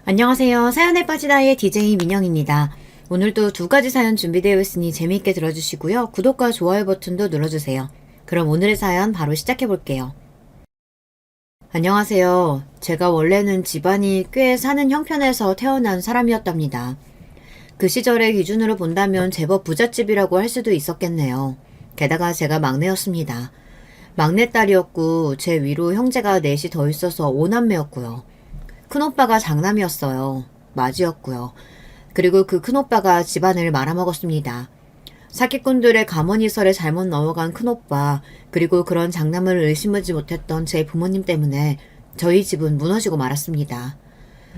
안녕하세요. 사연에 빠지다의 DJ 민영입니다. 오늘도 두 가지 사연 준비되어 있으니 재미있게 들어주시고요. 구독과 좋아요 버튼도 눌러주세요. 그럼 오늘의 사연 바로 시작해 볼게요. 안녕하세요. 제가 원래는 집안이 꽤 사는 형편에서 태어난 사람이었답니다. 그 시절의 기준으로 본다면 제법 부잣집이라고 할 수도 있었겠네요. 게다가 제가 막내였습니다. 막내딸이었고 제 위로 형제가 넷이 더 있어서 5남매였고요. 큰오빠가 장남이었어요. 맞이였고요. 그리고 그 큰오빠가 집안을 말아먹었습니다. 사기꾼들의 가머니설에 잘못 넘어간 큰오빠, 그리고 그런 장남을 의심하지 못했던 제 부모님 때문에 저희 집은 무너지고 말았습니다.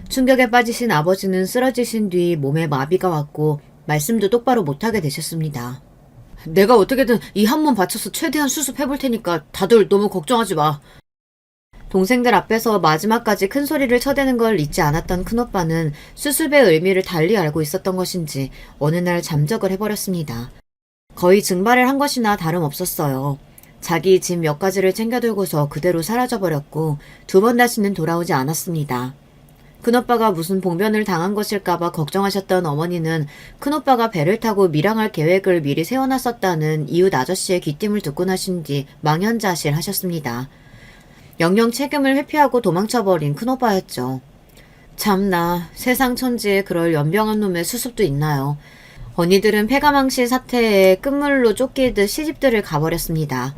충격에 빠지신 아버지는 쓰러지신 뒤 몸에 마비가 왔고 말씀도 똑바로 못하게 되셨습니다. 내가 어떻게든 이 한 몸 바쳐서 최대한 수습해볼 테니까 다들 너무 걱정하지 마. 동생들 앞에서 마지막까지 큰 소리를 쳐대는 걸 잊지 않았던 큰오빠는 수습의 의미를 달리 알고 있었던 것인지 어느 날 잠적을 해버렸습니다. 거의 증발을 한 것이나 다름없었어요. 자기 집 몇 가지를 챙겨들고서 그대로 사라져버렸고 두 번 다시는 돌아오지 않았습니다. 큰오빠가 무슨 봉변을 당한 것일까봐 걱정하셨던 어머니는 큰오빠가 배를 타고 밀항할 계획을 미리 세워놨었다는 이웃 아저씨의 귀띔을 듣고 나신 뒤 망연자실 하셨습니다. 영영 책임을 회피하고 도망쳐버린 큰오빠였죠. 참나, 세상 천지에 그럴 연병한 놈의 수습도 있나요. 언니들은 폐가망신 사태에 끝물로 쫓기듯 시집들을 가버렸습니다.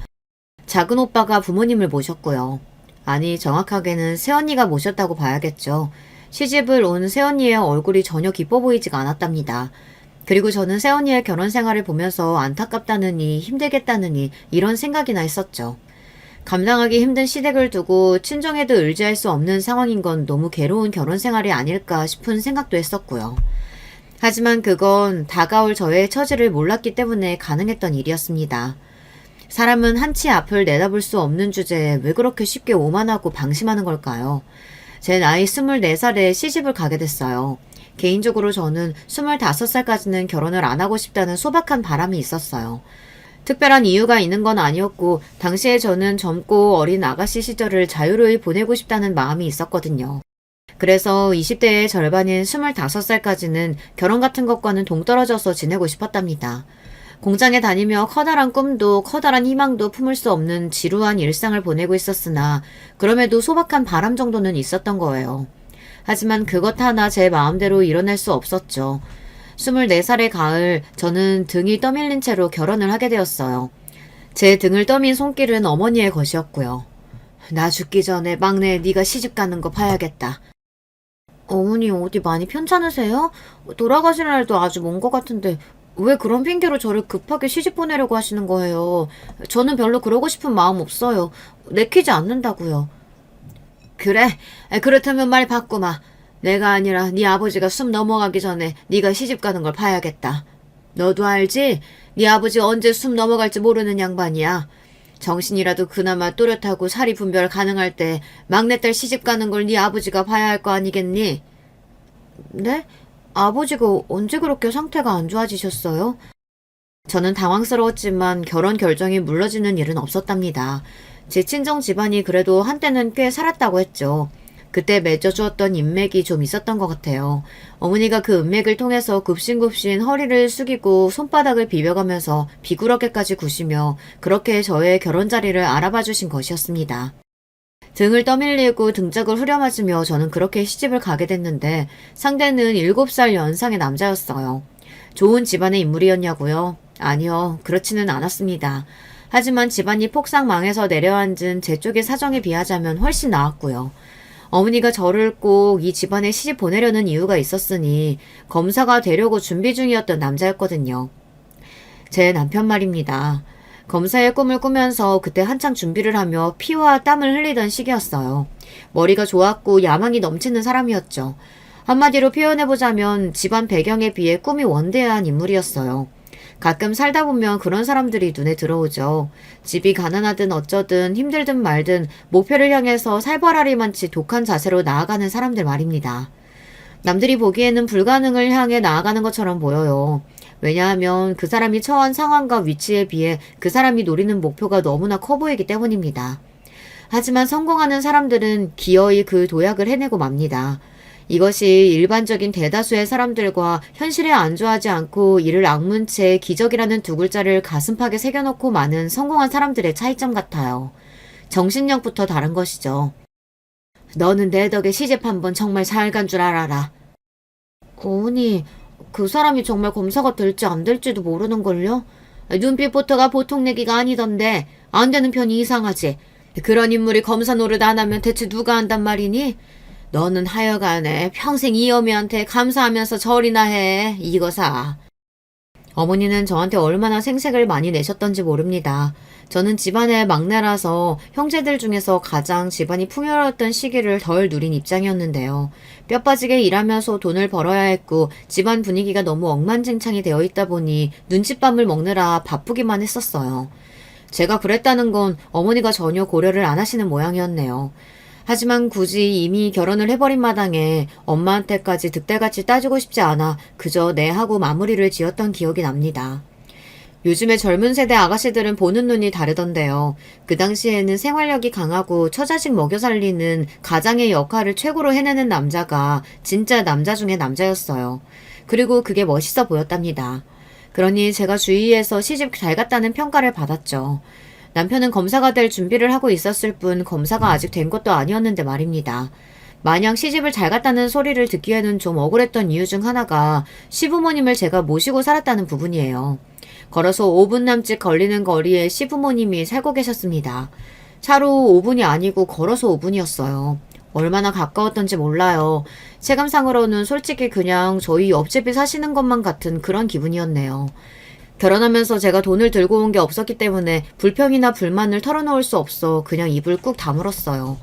작은 오빠가 부모님을 모셨고요. 아니, 정확하게는 새언니가 모셨다고 봐야겠죠. 시집을 온 새언니의 얼굴이 전혀 기뻐 보이지가 않았답니다. 그리고 저는 새언니의 결혼 생활을 보면서 안타깝다느니 힘들겠다느니 이런 생각이나 했었죠. 감당하기 힘든 시댁을 두고 친정에도 의지할 수 없는 상황인 건 너무 괴로운 결혼 생활이 아닐까 싶은 생각도 했었고요. 하지만 그건 다가올 저의 처지를 몰랐기 때문에 가능했던 일이었습니다. 사람은 한치 앞을 내다볼 수 없는 주제에 왜 그렇게 쉽게 오만하고 방심하는 걸까요? 제 나이 24살에 시집을 가게 됐어요. 개인적으로 저는 25살까지는 결혼을 안 하고 싶다는 소박한 바람이 있었어요. 특별한 이유가 있는 건 아니었고 당시에 저는 젊고 어린 아가씨 시절을 자유로이 보내고 싶다는 마음이 있었거든요. 그래서 20대의 절반인 25살까지는 결혼 같은 것과는 동떨어져서 지내고 싶었답니다. 공장에 다니며 커다란 꿈도 커다란 희망도 품을 수 없는 지루한 일상을 보내고 있었으나 그럼에도 소박한 바람 정도는 있었던 거예요. 하지만 그것 하나 제 마음대로 이뤄낼 수 없었죠. 24살의 가을, 저는 등이 떠밀린 채로 결혼을 하게 되었어요. 제 등을 떠민 손길은 어머니의 것이었고요. 나 죽기 전에 막내 네가 시집 가는 거 봐야겠다. 어머니 어디 많이 편찮으세요? 돌아가실 날도 아주 먼 것 같은데 왜 그런 핑계로 저를 급하게 시집 보내려고 하시는 거예요? 저는 별로 그러고 싶은 마음 없어요. 내키지 않는다고요. 그래? 그렇다면 말 바꾸마. 내가 아니라 네 아버지가 숨 넘어가기 전에 네가 시집 가는 걸 봐야겠다. 너도 알지? 네 아버지 언제 숨 넘어갈지 모르는 양반이야. 정신이라도 그나마 또렷하고 사리 분별 가능할 때 막내딸 시집 가는 걸 네 아버지가 봐야 할 거 아니겠니? 네? 아버지가 언제 그렇게 상태가 안 좋아지셨어요? 저는 당황스러웠지만 결혼 결정이 물러지는 일은 없었답니다. 제 친정 집안이 그래도 한때는 꽤 살았다고 했죠. 그때 맺어주었던 인맥이 좀 있었던 것 같아요. 어머니가 그 인맥을 통해서 굽신굽신 허리를 숙이고 손바닥을 비벼가면서 비구럽게까지 구시며 그렇게 저의 결혼 자리를 알아봐 주신 것이었습니다. 등을 떠밀리고 등짝을 후려맞으며 저는 그렇게 시집을 가게 됐는데 상대는 7살 연상의 남자였어요. 좋은 집안의 인물이었냐고요? 아니요, 그렇지는 않았습니다. 하지만 집안이 폭삭 망해서 내려앉은 제 쪽의 사정에 비하자면 훨씬 나았고요. 어머니가 저를 꼭 이 집안에 시집 보내려는 이유가 있었으니 검사가 되려고 준비 중이었던 남자였거든요. 제 남편 말입니다. 검사의 꿈을 꾸면서 그때 한창 준비를 하며 피와 땀을 흘리던 시기였어요. 머리가 좋았고 야망이 넘치는 사람이었죠. 한마디로 표현해보자면 집안 배경에 비해 꿈이 원대한 인물이었어요. 가끔 살다 보면 그런 사람들이 눈에 들어오죠. 집이 가난하든 어쩌든 힘들든 말든 목표를 향해서 살벌하리만치 독한 자세로 나아가는 사람들 말입니다. 남들이 보기에는 불가능을 향해 나아가는 것처럼 보여요. 왜냐하면 그 사람이 처한 상황과 위치에 비해 그 사람이 노리는 목표가 너무나 커 보이기 때문입니다. 하지만 성공하는 사람들은 기어이 그 도약을 해내고 맙니다. 이것이 일반적인 대다수의 사람들과 현실에 안주하지 않고 이를 악문 채 기적이라는 두 글자를 가슴팍에 새겨놓고 많은 성공한 사람들의 차이점 같아요. 정신력부터 다른 것이죠. 너는 내 덕에 시집 한번 정말 잘 간 줄 알아라. 어머니, 그 사람이 정말 검사가 될지 안 될지도 모르는걸요? 눈빛부터가 보통 내기가 아니던데 안 되는 편이 이상하지. 그런 인물이 검사 노릇 안 하면 대체 누가 한단 말이니? 너는 하여간에 평생 이 어미한테 감사하면서 절이나 해. 이거사. 어머니는 저한테 얼마나 생색을 많이 내셨던지 모릅니다. 저는 집안의 막내라서 형제들 중에서 가장 집안이 풍요로웠던 시기를 덜 누린 입장이었는데요. 뼈 빠지게 일하면서 돈을 벌어야 했고 집안 분위기가 너무 엉망진창이 되어 있다 보니 눈칫밥을 먹느라 바쁘기만 했었어요. 제가 그랬다는 건 어머니가 전혀 고려를 안 하시는 모양이었네요. 하지만 굳이 이미 결혼을 해버린 마당에 엄마한테까지 득달같이 따지고 싶지 않아 그저 네 하고 마무리를 지었던 기억이 납니다. 요즘의 젊은 세대 아가씨들은 보는 눈이 다르던데요. 그 당시에는 생활력이 강하고 처자식 먹여 살리는 가장의 역할을 최고로 해내는 남자가 진짜 남자 중에 남자였어요. 그리고 그게 멋있어 보였답니다. 그러니 제가 주위에서 시집 잘 갔다는 평가를 받았죠. 남편은 검사가 될 준비를 하고 있었을 뿐 검사가 아직 된 것도 아니었는데 말입니다. 마냥 시집을 잘 갔다는 소리를 듣기에는 좀 억울했던 이유 중 하나가 시부모님을 제가 모시고 살았다는 부분이에요. 걸어서 5분 남짓 걸리는 거리에 시부모님이 살고 계셨습니다. 차로 5분이 아니고 걸어서 5분이었어요. 얼마나 가까웠던지 몰라요. 체감상으로는 솔직히 그냥 저희 옆집에 사시는 것만 같은 그런 기분이었네요. 결혼하면서 제가 돈을 들고 온 게 없었기 때문에 불평이나 불만을 털어놓을 수 없어 그냥 입을 꾹 다물었어요.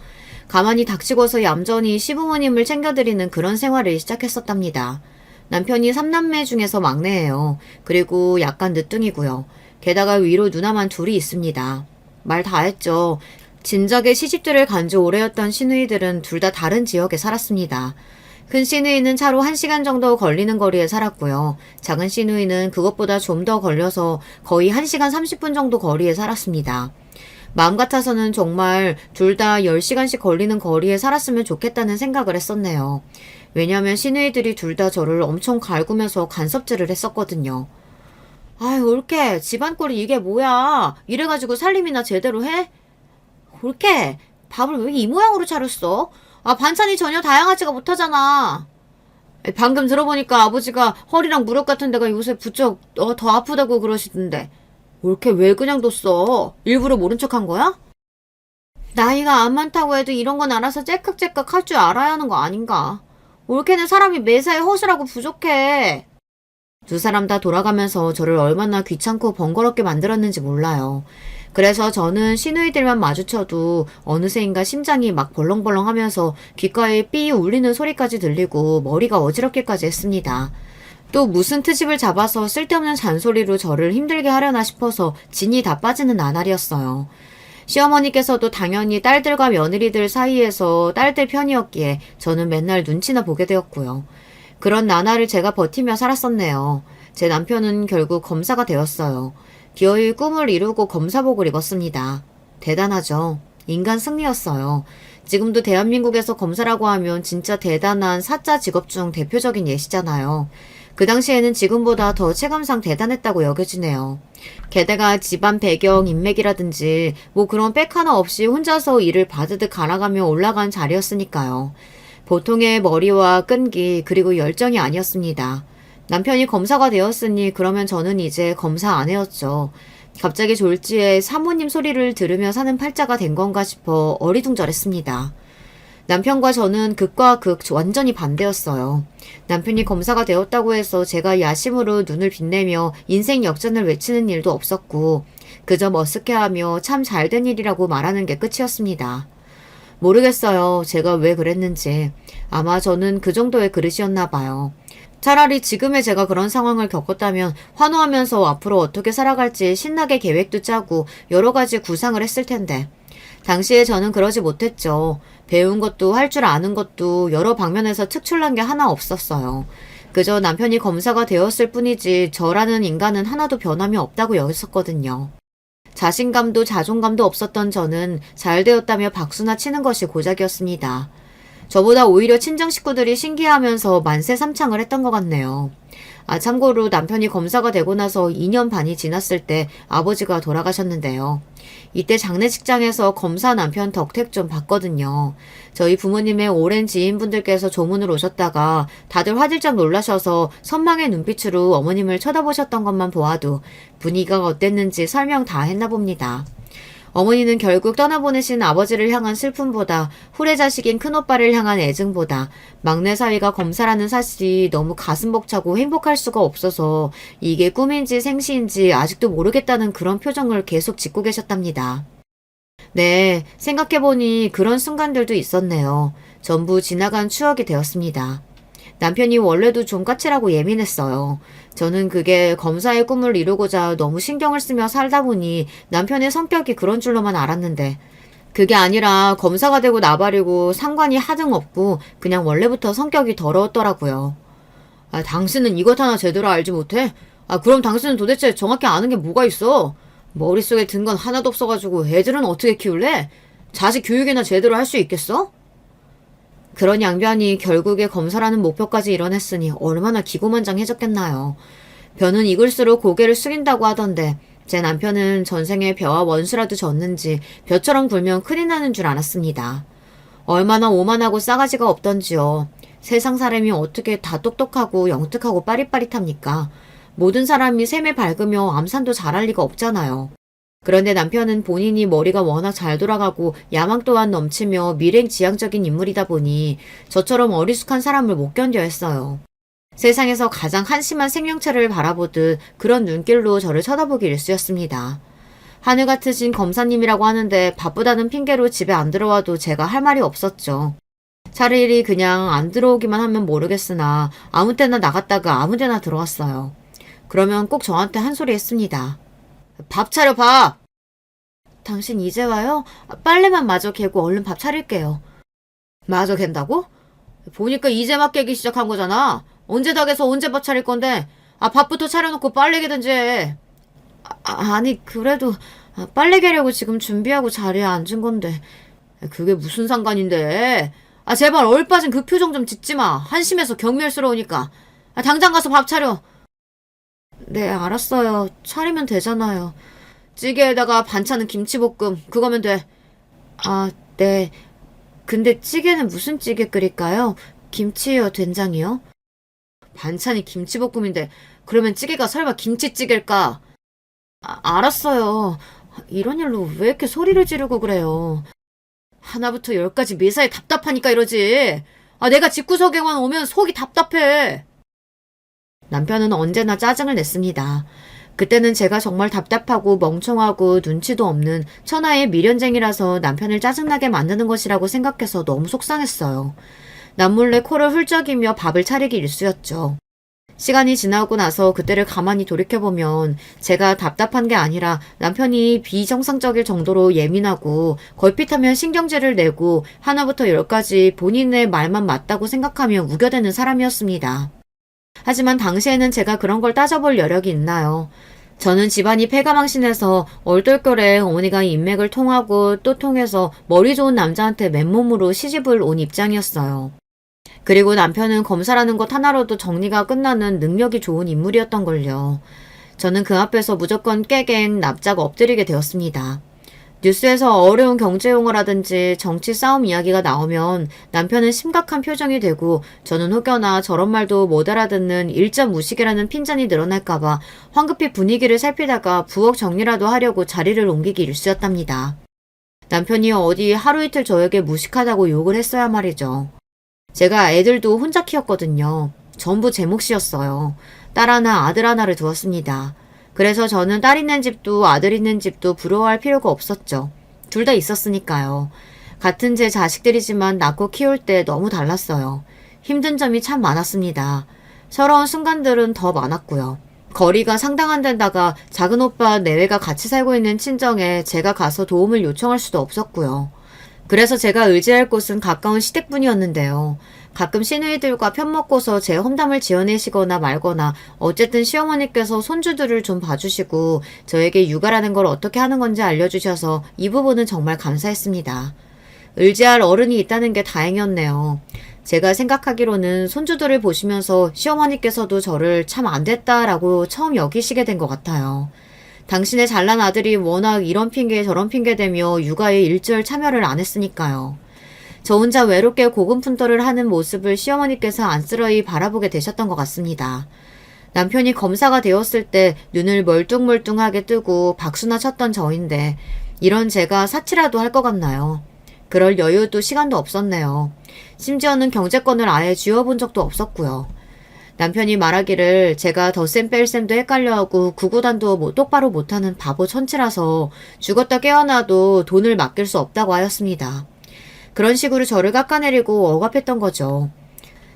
가만히 닥치고서 얌전히 시부모님을 챙겨드리는 그런 생활을 시작했었답니다. 남편이 3남매 중에서 막내예요. 그리고 약간 늦둥이고요. 게다가 위로 누나만 둘이 있습니다. 말 다 했죠. 진작에 시집들을 간 지 오래였던 시누이들은 둘 다 다른 지역에 살았습니다. 큰 시누이는 차로 1시간 정도 걸리는 거리에 살았고요. 작은 시누이는 그것보다 좀 더 걸려서 거의 1시간 30분 정도 거리에 살았습니다. 마음 같아서는 정말 둘 다 10시간씩 걸리는 거리에 살았으면 좋겠다는 생각을 했었네요. 왜냐하면 시누이들이 둘 다 저를 엄청 갈구면서 간섭질을 했었거든요. 아유, 올케, 집안 꼴이 이게 뭐야? 이래가지고 살림이나 제대로 해? 올케, 밥을 왜 이 모양으로 차렸어? 아, 반찬이 전혀 다양하지가 못하잖아. 방금 들어보니까 아버지가 허리랑 무릎 같은 데가 요새 부쩍 더 아프다고 그러시던데. 올케 왜 그냥 뒀어? 일부러 모른 척한 거야? 나이가 안 많다고 해도 이런 건 알아서 째깍째깍 할 줄 알아야 하는 거 아닌가? 올케는 사람이 매사에 허술하고 부족해. 두 사람 다 돌아가면서 저를 얼마나 귀찮고 번거롭게 만들었는지 몰라요. 그래서 저는 시누이들만 마주쳐도 어느새인가 심장이 막 벌렁벌렁 하면서 귓가에 삐 울리는 소리까지 들리고 머리가 어지럽기까지 했습니다. 또 무슨 트집을 잡아서 쓸데없는 잔소리로 저를 힘들게 하려나 싶어서 진이 다 빠지는 나날이었어요. 시어머니께서도 당연히 딸들과 며느리들 사이에서 딸들 편이었기에 저는 맨날 눈치나 보게 되었고요. 그런 나날을 제가 버티며 살았었네요. 제 남편은 결국 검사가 되었어요. 기어이 꿈을 이루고 검사복을 입었습니다. 대단하죠. 인간 승리였어요. 지금도 대한민국에서 검사라고 하면 진짜 대단한 사자 직업 중 대표적인 예시잖아요. 그 당시에는 지금보다 더 체감상 대단했다고 여겨지네요. 게다가 집안 배경, 인맥이라든지 뭐 그런 백 하나 없이 혼자서 일을 바드득 갈아가며 올라간 자리였으니까요. 보통의 머리와 끈기 그리고 열정이 아니었습니다. 남편이 검사가 되었으니 그러면 저는 이제 검사 아내였죠. 갑자기 졸지에 사모님 소리를 들으며 사는 팔자가 된 건가 싶어 어리둥절했습니다. 남편과 저는 극과 극 완전히 반대였어요. 남편이 검사가 되었다고 해서 제가 야심으로 눈을 빛내며 인생 역전을 외치는 일도 없었고 그저 머쓱해하며 참 잘된 일이라고 말하는 게 끝이었습니다. 모르겠어요. 제가 왜 그랬는지. 아마 저는 그 정도의 그릇이었나 봐요. 차라리 지금의 제가 그런 상황을 겪었다면 환호하면서 앞으로 어떻게 살아갈지 신나게 계획도 짜고 여러 가지 구상을 했을 텐데. 당시에 저는 그러지 못했죠. 배운 것도 할 줄 아는 것도 여러 방면에서 특출난 게 하나 없었어요. 그저 남편이 검사가 되었을 뿐이지 저라는 인간은 하나도 변함이 없다고 여겼었거든요. 자신감도 자존감도 없었던 저는 잘 되었다며 박수나 치는 것이 고작이었습니다. 저보다 오히려 친정 식구들이 신기해하면서 만세삼창을 했던 것 같네요. 참고로 남편이 검사가 되고 나서 2년 반이 지났을 때 아버지가 돌아가셨는데요. 이때 장례식장에서 검사 남편 덕택 좀 봤거든요. 저희 부모님의 오랜 지인분들께서 조문을 오셨다가 다들 화들짝 놀라셔서 선망의 눈빛으로 어머님을 쳐다보셨던 것만 보아도 분위기가 어땠는지 설명 다 했나 봅니다. 어머니는 결국 떠나보내신 아버지를 향한 슬픔보다 후레자식인 큰오빠를 향한 애증보다 막내 사위가 검사라는 사실이 너무 가슴 벅차고 행복할 수가 없어서 이게 꿈인지 생시인지 아직도 모르겠다는 그런 표정을 계속 짓고 계셨답니다. 네, 생각해보니 그런 순간들도 있었네요. 전부 지나간 추억이 되었습니다. 남편이 원래도 좀 까칠하고 예민했어요. 저는 그게 검사의 꿈을 이루고자 너무 신경을 쓰며 살다 보니 남편의 성격이 그런 줄로만 알았는데 그게 아니라 검사가 되고 나발이고 상관이 하등 없고 그냥 원래부터 성격이 더러웠더라고요. 당신은 이것 하나 제대로 알지 못해? 그럼 당신은 도대체 정확히 아는 게 뭐가 있어? 머릿속에 든 건 하나도 없어가지고 애들은 어떻게 키울래? 자식 교육이나 제대로 할 수 있겠어? 그런 양변이 결국에 검사라는 목표까지 이뤄냈으니 얼마나 기고만장해졌겠나요. 벼는 익을수록 고개를 숙인다고 하던데 제 남편은 전생에 벼와 원수라도 졌는지 벼처럼 굴면 큰일 나는 줄 알았습니다. 얼마나 오만하고 싸가지가 없던지요. 세상 사람이 어떻게 다 똑똑하고 영특하고 빠릿빠릿합니까? 모든 사람이 셈에 밝으며 암산도 잘할 리가 없잖아요. 그런데 남편은 본인이 머리가 워낙 잘 돌아가고 야망 또한 넘치며 미래지향적인 인물이다 보니 저처럼 어리숙한 사람을 못 견뎌 했어요. 세상에서 가장 한심한 생명체를 바라보듯 그런 눈길로 저를 쳐다보기 일쑤였습니다. 하늘 같으신 검사님이라고 하는데 바쁘다는 핑계로 집에 안 들어와도 제가 할 말이 없었죠. 차라리 그냥 안 들어오기만 하면 모르겠으나 아무 때나 나갔다가 아무 데나 들어왔어요. 그러면 꼭 저한테 한 소리 했습니다. 밥 차려 밥! 당신 이제 와요? 빨래만 마저 개고 얼른 밥 차릴게요. 마저 갠다고? 보니까 이제 막 개기 시작한 거잖아. 언제 다 개서 언제 밥 차릴 건데? 밥부터 차려놓고 빨래 개든지 해. 아니 그래도 빨래 개려고 지금 준비하고 자리에 앉은 건데 그게 무슨 상관인데? 제발 얼빠진 그 표정 좀 짓지 마. 한심해서 경멸스러우니까. 당장 가서 밥 차려. 네, 알았어요. 차리면 되잖아요. 찌개에다가 반찬은 김치볶음, 그거면 돼. 네. 근데 찌개는 무슨 찌개 끓일까요? 김치요, 된장이요? 반찬이 김치볶음인데, 그러면 찌개가 설마 김치찌개일까? 알았어요. 이런 일로 왜 이렇게 소리를 지르고 그래요? 하나부터 열까지 매사에 답답하니까 이러지. 내가 집구석에만 오면 속이 답답해. 남편은 언제나 짜증을 냈습니다. 그때는 제가 정말 답답하고 멍청하고 눈치도 없는 천하의 미련쟁이라서 남편을 짜증나게 만드는 것이라고 생각해서 너무 속상했어요. 남몰래 코를 훌쩍이며 밥을 차리기 일쑤였죠. 시간이 지나고 나서 그때를 가만히 돌이켜보면 제가 답답한 게 아니라 남편이 비정상적일 정도로 예민하고 걸핏하면 신경질을 내고 하나부터 열까지 본인의 말만 맞다고 생각하며 우겨대는 사람이었습니다. 하지만 당시에는 제가 그런 걸 따져볼 여력이 있나요? 저는 집안이 패가망신해서 얼떨결에 어머니가 인맥을 통하고 또 통해서 머리 좋은 남자한테 맨몸으로 시집을 온 입장이었어요. 그리고 남편은 검사라는 것 하나로도 정리가 끝나는 능력이 좋은 인물이었던걸요. 저는 그 앞에서 무조건 깨갱 납작 엎드리게 되었습니다. 뉴스에서 어려운 경제용어라든지 정치 싸움 이야기가 나오면 남편은 심각한 표정이 되고 저는 혹여나 저런 말도 못 알아듣는 일점 무식이라는 핀잔이 늘어날까봐 황급히 분위기를 살피다가 부엌 정리라도 하려고 자리를 옮기기 일쑤였답니다. 남편이 어디 하루 이틀 저에게 무식하다고 욕을 했어야 말이죠. 제가 애들도 혼자 키웠거든요. 전부 제 몫이었어요. 딸 하나, 아들 하나를 두었습니다. 그래서 저는 딸 있는 집도 아들 있는 집도 부러워할 필요가 없었죠. 둘 다 있었으니까요. 같은 제 자식들이지만 낳고 키울 때 너무 달랐어요. 힘든 점이 참 많았습니다. 서러운 순간들은 더 많았고요. 거리가 상당한 데다가 작은 오빠 내외가 같이 살고 있는 친정에 제가 가서 도움을 요청할 수도 없었고요. 그래서 제가 의지할 곳은 가까운 시댁뿐이었는데요. 가끔 시누이들과 편먹고서 제 험담을 지어내시거나 말거나 어쨌든 시어머니께서 손주들을 좀 봐주시고 저에게 육아라는 걸 어떻게 하는 건지 알려주셔서 이 부분은 정말 감사했습니다. 의지할 어른이 있다는 게 다행이었네요. 제가 생각하기로는 손주들을 보시면서 시어머니께서도 저를 참 안 됐다라고 처음 여기시게 된 것 같아요. 당신의 잘난 아들이 워낙 이런 핑계 저런 핑계 대며 육아에 일절 참여를 안 했으니까요. 저 혼자 외롭게 고군분투를 하는 모습을 시어머니께서 안쓰러이 바라보게 되셨던 것 같습니다. 남편이 검사가 되었을 때 눈을 멀뚱멀뚱하게 뜨고 박수나 쳤던 저인데 이런 제가 사치라도 할 것 같나요? 그럴 여유도 시간도 없었네요. 심지어는 경제권을 아예 쥐어본 적도 없었고요. 남편이 말하기를 제가 덧셈 뺄셈도 헷갈려하고 구구단도 똑바로 못하는 바보 천치라서 죽었다 깨어나도 돈을 맡길 수 없다고 하였습니다. 그런 식으로 저를 깎아내리고 억압했던 거죠.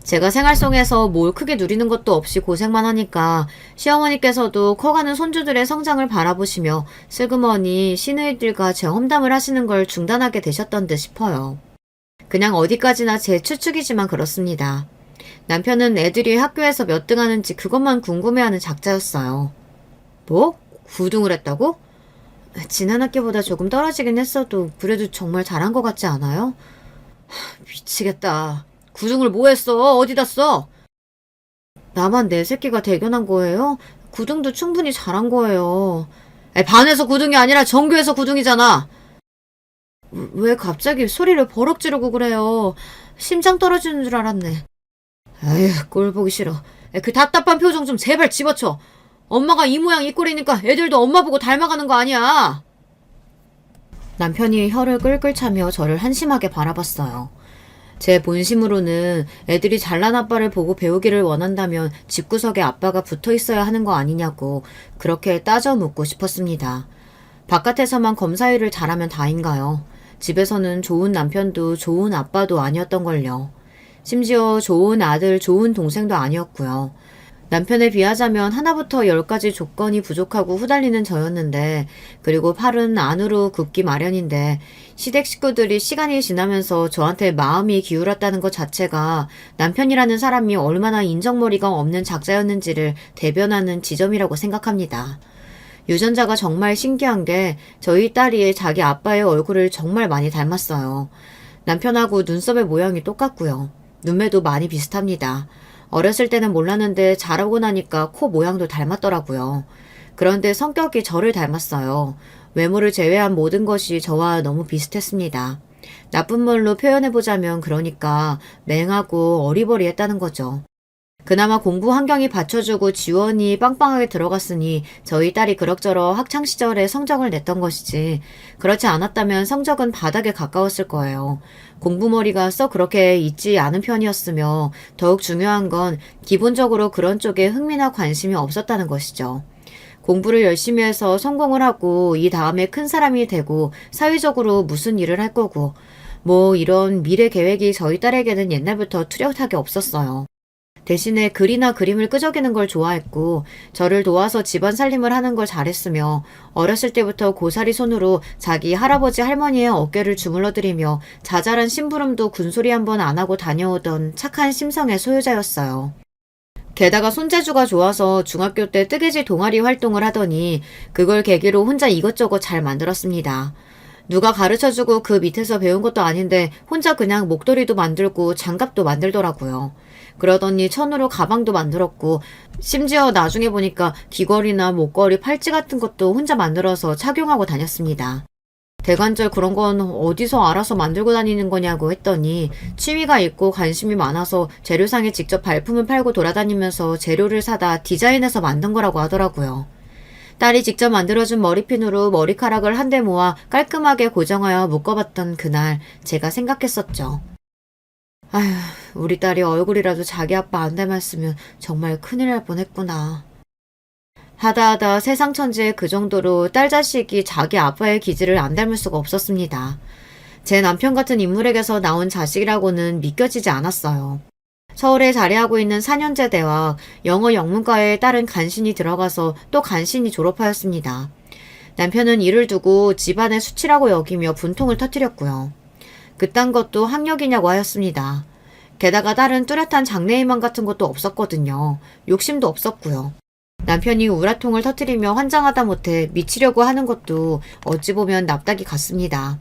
제가 생활 속에서 뭘 크게 누리는 것도 없이 고생만 하니까 시어머니께서도 커가는 손주들의 성장을 바라보시며 슬그머니 시누이들과 제 험담을 하시는 걸 중단하게 되셨던 듯 싶어요. 그냥 어디까지나 제 추측이지만 그렇습니다. 남편은 애들이 학교에서 몇 등 하는지 그것만 궁금해하는 작자였어요. 뭐? 9등을 했다고? 지난 학기보다 조금 떨어지긴 했어도 그래도 정말 잘한 것 같지 않아요? 미치겠다. 9등을 뭐 했어? 어디다 써? 나만 내 새끼가 대견한 거예요? 9등도 충분히 잘한 거예요. 반에서 9등이 아니라 전교에서 9등이잖아. 왜 갑자기 소리를 버럭 지르고 그래요? 심장 떨어지는 줄 알았네. 아휴, 꼴 보기 싫어. 그 답답한 표정 좀 제발 집어쳐. 엄마가 이 모양 이 꼴이니까 애들도 엄마 보고 닮아가는 거 아니야. 남편이 혀를 끌끌 차며 저를 한심하게 바라봤어요. 제 본심으로는 애들이 잘난 아빠를 보고 배우기를 원한다면 집구석에 아빠가 붙어 있어야 하는 거 아니냐고 그렇게 따져 묻고 싶었습니다. 바깥에서만 검사일을 잘하면 다인가요? 집에서는 좋은 남편도 좋은 아빠도 아니었던걸요. 심지어 좋은 아들, 좋은 동생도 아니었고요. 남편에 비하자면 하나부터 10까지 조건이 부족하고 후달리는 저였는데, 그리고 팔은 안으로 굽기 마련인데 시댁 식구들이 시간이 지나면서 저한테 마음이 기울었다는 것 자체가 남편이라는 사람이 얼마나 인정머리가 없는 작자였는지를 대변하는 지점이라고 생각합니다. 유전자가 정말 신기한 게 저희 딸이 자기 아빠의 얼굴을 정말 많이 닮았어요. 남편하고 눈썹의 모양이 똑같고요. 눈매도 많이 비슷합니다. 어렸을 때는 몰랐는데 자라고 나니까 코 모양도 닮았더라고요. 그런데 성격이 저를 닮았어요. 외모를 제외한 모든 것이 저와 너무 비슷했습니다. 나쁜 말로 표현해보자면 그러니까 맹하고 어리버리했다는 거죠. 그나마 공부 환경이 받쳐주고 지원이 빵빵하게 들어갔으니 저희 딸이 그럭저럭 학창시절에 성적을 냈던 것이지 그렇지 않았다면 성적은 바닥에 가까웠을 거예요. 공부머리가 썩 그렇게 있지 않은 편이었으며 더욱 중요한 건 기본적으로 그런 쪽에 흥미나 관심이 없었다는 것이죠. 공부를 열심히 해서 성공을 하고 이 다음에 큰 사람이 되고 사회적으로 무슨 일을 할 거고 뭐 이런 미래 계획이 저희 딸에게는 옛날부터 뚜렷하게 없었어요. 대신에 글이나 그림을 끄적이는 걸 좋아했고 저를 도와서 집안 살림을 하는 걸 잘했으며 어렸을 때부터 고사리 손으로 자기 할아버지 할머니의 어깨를 주물러드리며 자잘한 심부름도 군소리 한번 안 하고 다녀오던 착한 심성의 소유자였어요. 게다가 손재주가 좋아서 중학교 때 뜨개질 동아리 활동을 하더니 그걸 계기로 혼자 이것저것 잘 만들었습니다. 누가 가르쳐주고 그 밑에서 배운 것도 아닌데 혼자 그냥 목도리도 만들고 장갑도 만들더라고요. 그러더니 천으로 가방도 만들었고 심지어 나중에 보니까 귀걸이나 목걸이, 팔찌 같은 것도 혼자 만들어서 착용하고 다녔습니다. 대관절 그런 건 어디서 알아서 만들고 다니는 거냐고 했더니 취미가 있고 관심이 많아서 재료상에 직접 발품을 팔고 돌아다니면서 재료를 사다 디자인해서 만든 거라고 하더라고요. 딸이 직접 만들어준 머리핀으로 머리카락을 한데 모아 깔끔하게 고정하여 묶어봤던 그날 제가 생각했었죠. 아휴, 우리 딸이 얼굴이라도 자기 아빠 안 닮았으면 정말 큰일 날 뻔했구나. 하다하다 세상 천지에 그 정도로 딸 자식이 자기 아빠의 기질을 안 닮을 수가 없었습니다. 제 남편 같은 인물에게서 나온 자식이라고는 믿겨지지 않았어요. 서울에 자리하고 있는 4년제 대학 영어 영문과에 딸은 간신히 들어가서 또 간신히 졸업하였습니다. 남편은 이를 두고 집안의 수치라고 여기며 분통을 터뜨렸고요. 그딴 것도 학력이냐고 하였습니다. 게다가 딸은 뚜렷한 장래희망 같은 것도 없었거든요. 욕심도 없었고요. 남편이 우라통을 터뜨리며 환장하다 못해 미치려고 하는 것도 어찌 보면 납작이 같습니다.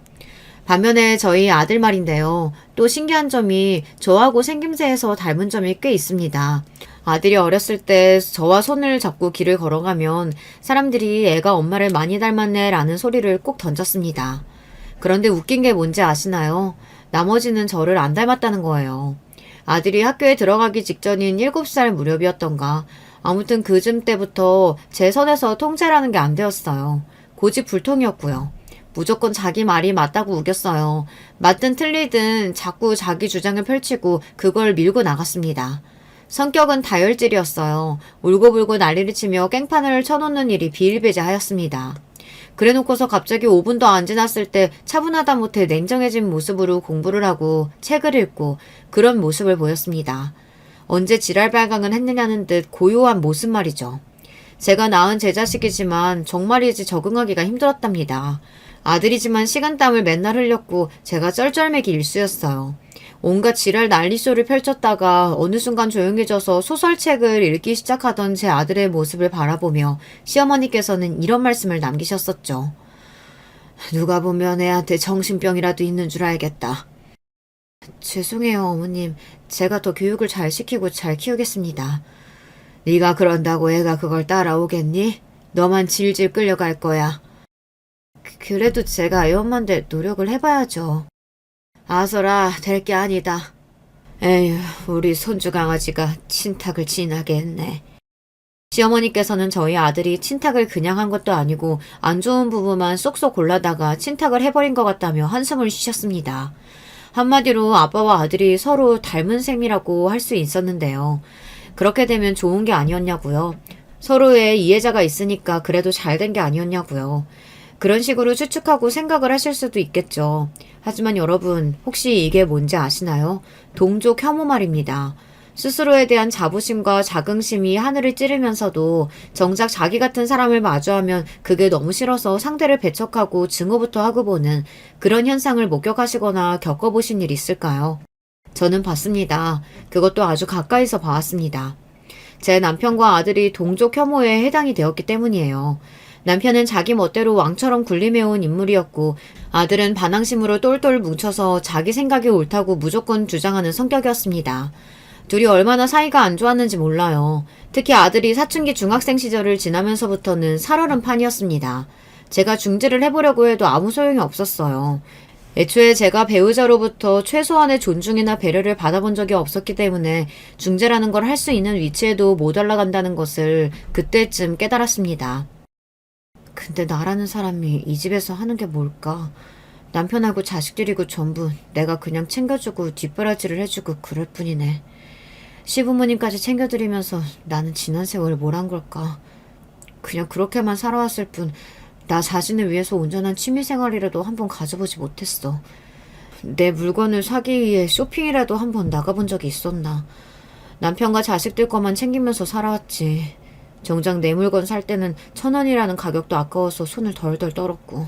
반면에 저희 아들 말인데요. 또 신기한 점이 저하고 생김새에서 닮은 점이 꽤 있습니다. 아들이 어렸을 때 저와 손을 잡고 길을 걸어가면 사람들이 애가 엄마를 많이 닮았네 라는 소리를 꼭 던졌습니다. 그런데 웃긴 게 뭔지 아시나요? 나머지는 저를 안 닮았다는 거예요. 아들이 학교에 들어가기 직전인 7살 무렵이었던가. 아무튼 그쯤 때부터 제 선에서 통제라는 게 안 되었어요. 고집불통이었고요. 무조건 자기 말이 맞다고 우겼어요. 맞든 틀리든 자꾸 자기 주장을 펼치고 그걸 밀고 나갔습니다. 성격은 다혈질이었어요. 울고불고 난리를 치며 깽판을 쳐놓는 일이 비일비재하였습니다. 그래놓고서 갑자기 5분도 안 지났을 때 차분하다 못해 냉정해진 모습으로 공부를 하고 책을 읽고 그런 모습을 보였습니다. 언제 지랄발광을 했느냐는 듯 고요한 모습 말이죠. 제가 낳은 제 자식이지만 정말이지 적응하기가 힘들었답니다. 아들이지만 식은땀을 맨날 흘렸고 제가 쩔쩔매기 일쑤였어요. 온갖 지랄 난리쇼를 펼쳤다가 어느 순간 조용해져서 소설책을 읽기 시작하던 제 아들의 모습을 바라보며 시어머니께서는 이런 말씀을 남기셨었죠. 누가 보면 애한테 정신병이라도 있는 줄 알겠다. 죄송해요, 어머님. 제가 더 교육을 잘 시키고 잘 키우겠습니다. 네가 그런다고 애가 그걸 따라오겠니? 너만 질질 끌려갈 거야. 그래도 제가 애 엄마인데 노력을 해봐야죠. 아서라, 될 게 아니다. 에휴, 우리 손주 강아지가 친탁을 진하게 했네. 시어머니께서는 저희 아들이 친탁을 그냥 한 것도 아니고 안 좋은 부분만 쏙쏙 골라다가 친탁을 해버린 것 같다며 한숨을 쉬셨습니다. 한마디로 아빠와 아들이 서로 닮은 셈이라고 할 수 있었는데요. 그렇게 되면 좋은 게 아니었냐고요. 서로의 이해자가 있으니까 그래도 잘 된 게 아니었냐고요. 그런 식으로 추측하고 생각을 하실 수도 있겠죠. 하지만 여러분, 혹시 이게 뭔지 아시나요? 동족 혐오 말입니다. 스스로에 대한 자부심과 자긍심이 하늘을 찌르면서도 정작 자기 같은 사람을 마주하면 그게 너무 싫어서 상대를 배척하고 증오부터 하고 보는 그런 현상을 목격하시거나 겪어보신 일 있을까요? 저는 봤습니다. 그것도 아주 가까이서 봐왔습니다. 제 남편과 아들이 동족 혐오에 해당이 되었기 때문이에요. 남편은 자기 멋대로 왕처럼 군림해온 인물이었고 아들은 반항심으로 똘똘 뭉쳐서 자기 생각이 옳다고 무조건 주장하는 성격이었습니다. 둘이 얼마나 사이가 안 좋았는지 몰라요. 특히 아들이 사춘기 중학생 시절을 지나면서부터는 살얼음 판이었습니다. 제가 중재를 해보려고 해도 아무 소용이 없었어요. 애초에 제가 배우자로부터 최소한의 존중이나 배려를 받아본 적이 없었기 때문에 중재라는 걸 할 수 있는 위치에도 못 올라간다는 것을 그때쯤 깨달았습니다. 근데 나라는 사람이 이 집에서 하는 게 뭘까? 남편하고 자식들이고 전부 내가 그냥 챙겨주고 뒷바라지를 해주고 그럴 뿐이네. 시부모님까지 챙겨드리면서 나는 지난 세월 뭘 한 걸까? 그냥 그렇게만 살아왔을 뿐 나 자신을 위해서 온전한 취미생활이라도 한번 가져보지 못했어. 내 물건을 사기 위해 쇼핑이라도 한번 나가본 적이 있었나. 남편과 자식들 것만 챙기면서 살아왔지. 정작 내 물건 살 때는 1,000원이라는 가격도 아까워서 손을 덜덜 떨었고.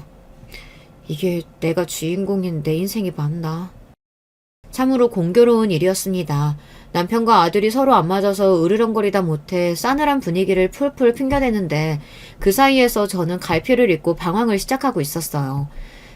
이게 내가 주인공인 내 인생이 맞나? 참으로 공교로운 일이었습니다. 남편과 아들이 서로 안 맞아서 으르렁거리다 못해 싸늘한 분위기를 풀풀 풍겨대는데 그 사이에서 저는 갈피를 입고 방황을 시작하고 있었어요.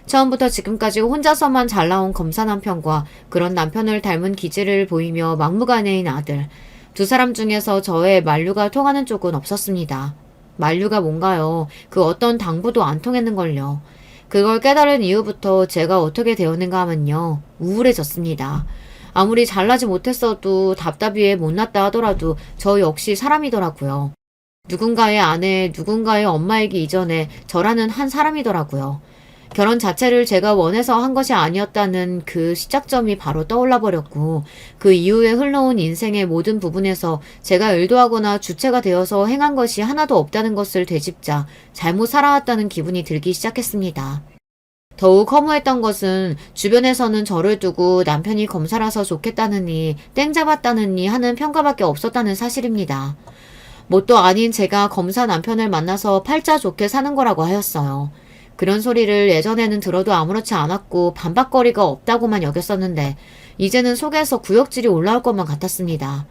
처음부터 지금까지 혼자서만 잘 나온 검사 남편과 그런 남편을 닮은 기질을 보이며 막무가내인 아들. 두 사람 중에서 저의 만류가 통하는 쪽은 없었습니다. 만류가 뭔가요? 그 어떤 당부도 안 통했는걸요. 그걸 깨달은 이후부터 제가 어떻게 되었는가 하면요. 우울해졌습니다. 아무리 잘나지 못했어도 답답이에 못났다 하더라도 저 역시 사람이더라고요. 누군가의 아내, 누군가의 엄마이기 이전에 저라는 한 사람이더라고요. 결혼 자체를 제가 원해서 한 것이 아니었다는 그 시작점이 바로 떠올라 버렸고 그 이후에 흘러온 인생의 모든 부분에서 제가 의도하거나 주체가 되어서 행한 것이 하나도 없다는 것을 되짚자 잘못 살아왔다는 기분이 들기 시작했습니다. 더욱 허무했던 것은 주변에서는 저를 두고 남편이 검사라서 좋겠다느니 땡 잡았다느니 하는 평가밖에 없었다는 사실입니다. 뭣도 아닌 제가 검사 남편을 만나서 팔자 좋게 사는 거라고 하였어요. 그런 소리를 예전에는 들어도 아무렇지 않았고 반박거리가 없다고만 여겼었는데 이제는 속에서 구역질이 올라올 것만 같았습니다.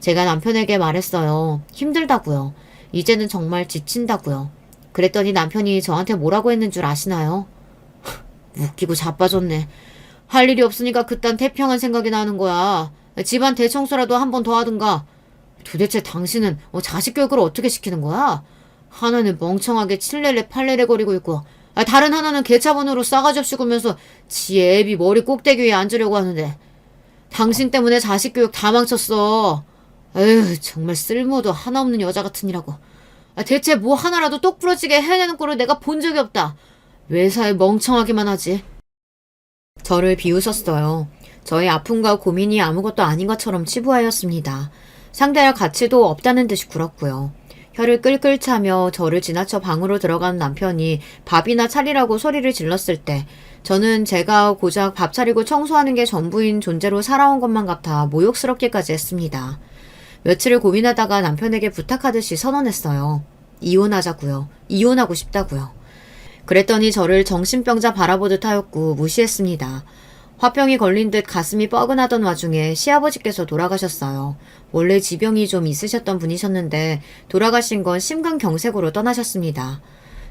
제가 남편에게 말했어요. 힘들다고요. 이제는 정말 지친다고요. 그랬더니 남편이 저한테 뭐라고 했는 줄 아시나요? 웃기고 자빠졌네. 할 일이 없으니까 그딴 태평한 생각이 나는 거야. 집안 대청소라도 한 번 더 하든가. 도대체 당신은 자식 교육을 어떻게 시키는 거야? 하나는 멍청하게 칠레레 팔레레 거리고 있고, 다른 하나는 개차분으로 싸가지 없이 구면서 지 애비 머리 꼭대기 위에 앉으려고 하는데, 당신 때문에 자식 교육 다 망쳤어. 에휴, 정말 쓸모도 하나 없는 여자 같으니라고. 대체 뭐 하나라도 똑부러지게 해내는 꼴을 내가 본 적이 없다. 외사에 멍청하기만 하지. 저를 비웃었어요. 저의 아픔과 고민이 아무것도 아닌 것처럼 치부하였습니다. 상대할 가치도 없다는 듯이 굴었고요. 혀를 끌끌 차며 저를 지나쳐 방으로 들어간 남편이 밥이나 차리라고 소리를 질렀을 때 저는 제가 고작 밥 차리고 청소하는 게 전부인 존재로 살아온 것만 같아 모욕스럽기까지 했습니다. 며칠을 고민하다가 남편에게 부탁하듯이 선언했어요. 이혼하자고요. 이혼하고 싶다고요. 그랬더니 저를 정신병자 바라보듯 하였고 무시했습니다. 화병이 걸린 듯 가슴이 뻐근하던 와중에 시아버지께서 돌아가셨어요. 원래 지병이 좀 있으셨던 분이셨는데 돌아가신 건 심근경색으로 떠나셨습니다.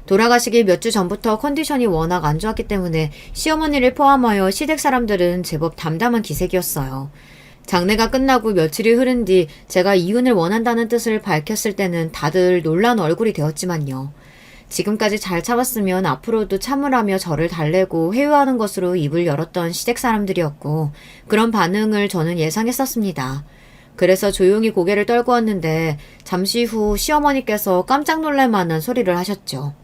돌아가시기 몇 주 전부터 컨디션이 워낙 안 좋았기 때문에 시어머니를 포함하여 시댁 사람들은 제법 담담한 기색이었어요. 장례가 끝나고 며칠이 흐른 뒤 제가 이혼을 원한다는 뜻을 밝혔을 때는 다들 놀란 얼굴이 되었지만요. 지금까지 잘 참았으면 앞으로도 참으라며 저를 달래고 회유하는 것으로 입을 열었던 시댁 사람들이었고 그런 반응을 저는 예상했었습니다. 그래서 조용히 고개를 떨구었는데 잠시 후 시어머니께서 깜짝 놀랄 만한 소리를 하셨죠.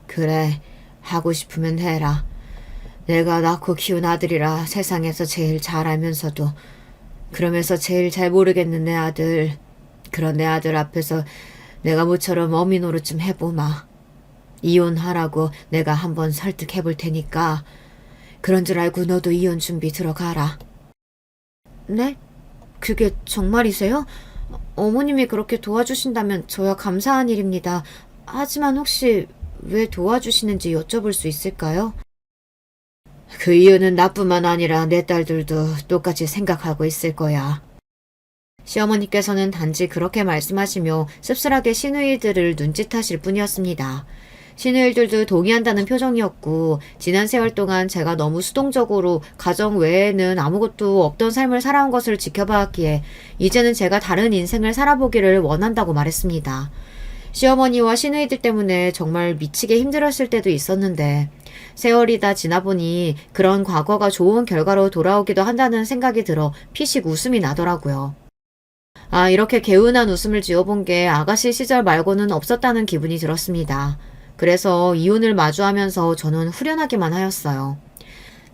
그래, 하고 싶으면 해라. 내가 낳고 키운 아들이라 세상에서 제일 잘 알면서도 그러면서 제일 잘 모르겠는 내 아들. 그런 내 아들 앞에서 내가 모처럼 어미 노릇 좀 해보마. 이혼하라고 내가 한번 설득해볼 테니까 그런 줄 알고 너도 이혼 준비 들어가라. 네? 그게 정말이세요? 어머님이 그렇게 도와주신다면 저야 감사한 일입니다. 하지만 혹시 왜 도와주시는지 여쭤볼 수 있을까요? 그 이유는 나뿐만 아니라 내 딸들도 똑같이 생각하고 있을 거야. 시어머니께서는 단지 그렇게 말씀하시며 씁쓸하게 시누이들을 눈짓하실 뿐이었습니다. 시누이들도 동의한다는 표정이었고 지난 세월 동안 제가 너무 수동적으로 가정 외에는 아무것도 없던 삶을 살아온 것을 지켜봤기에 이제는 제가 다른 인생을 살아보기를 원한다고 말했습니다. 시어머니와 시누이들 때문에 정말 미치게 힘들었을 때도 있었는데 세월이 다 지나보니 그런 과거가 좋은 결과로 돌아오기도 한다는 생각이 들어 피식 웃음이 나더라고요. 이렇게 개운한 웃음을 지어본 게 아가씨 시절 말고는 없었다는 기분이 들었습니다. 그래서 이혼을 마주하면서 저는 후련하기만 하였어요.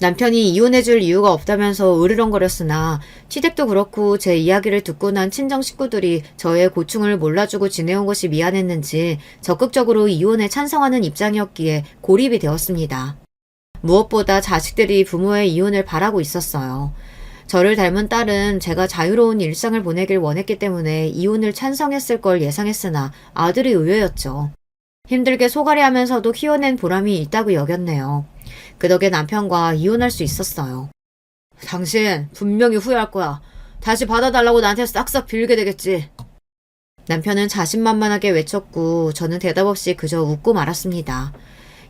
남편이 이혼해줄 이유가 없다면서 으르렁거렸으나 시댁도 그렇고 제 이야기를 듣고 난 친정 식구들이 저의 고충을 몰라주고 지내온 것이 미안했는지 적극적으로 이혼에 찬성하는 입장이었기에 고립이 되었습니다. 무엇보다 자식들이 부모의 이혼을 바라고 있었어요. 저를 닮은 딸은 제가 자유로운 일상을 보내길 원했기 때문에 이혼을 찬성했을 걸 예상했으나 아들이 의외였죠. 힘들게 소가리하면서도 키워낸 보람이 있다고 여겼네요. 그 덕에 남편과 이혼할 수 있었어요. 당신 분명히 후회할 거야. 다시 받아달라고 나한테 싹싹 빌게 되겠지. 남편은 자신만만하게 외쳤고 저는 대답 없이 그저 웃고 말았습니다.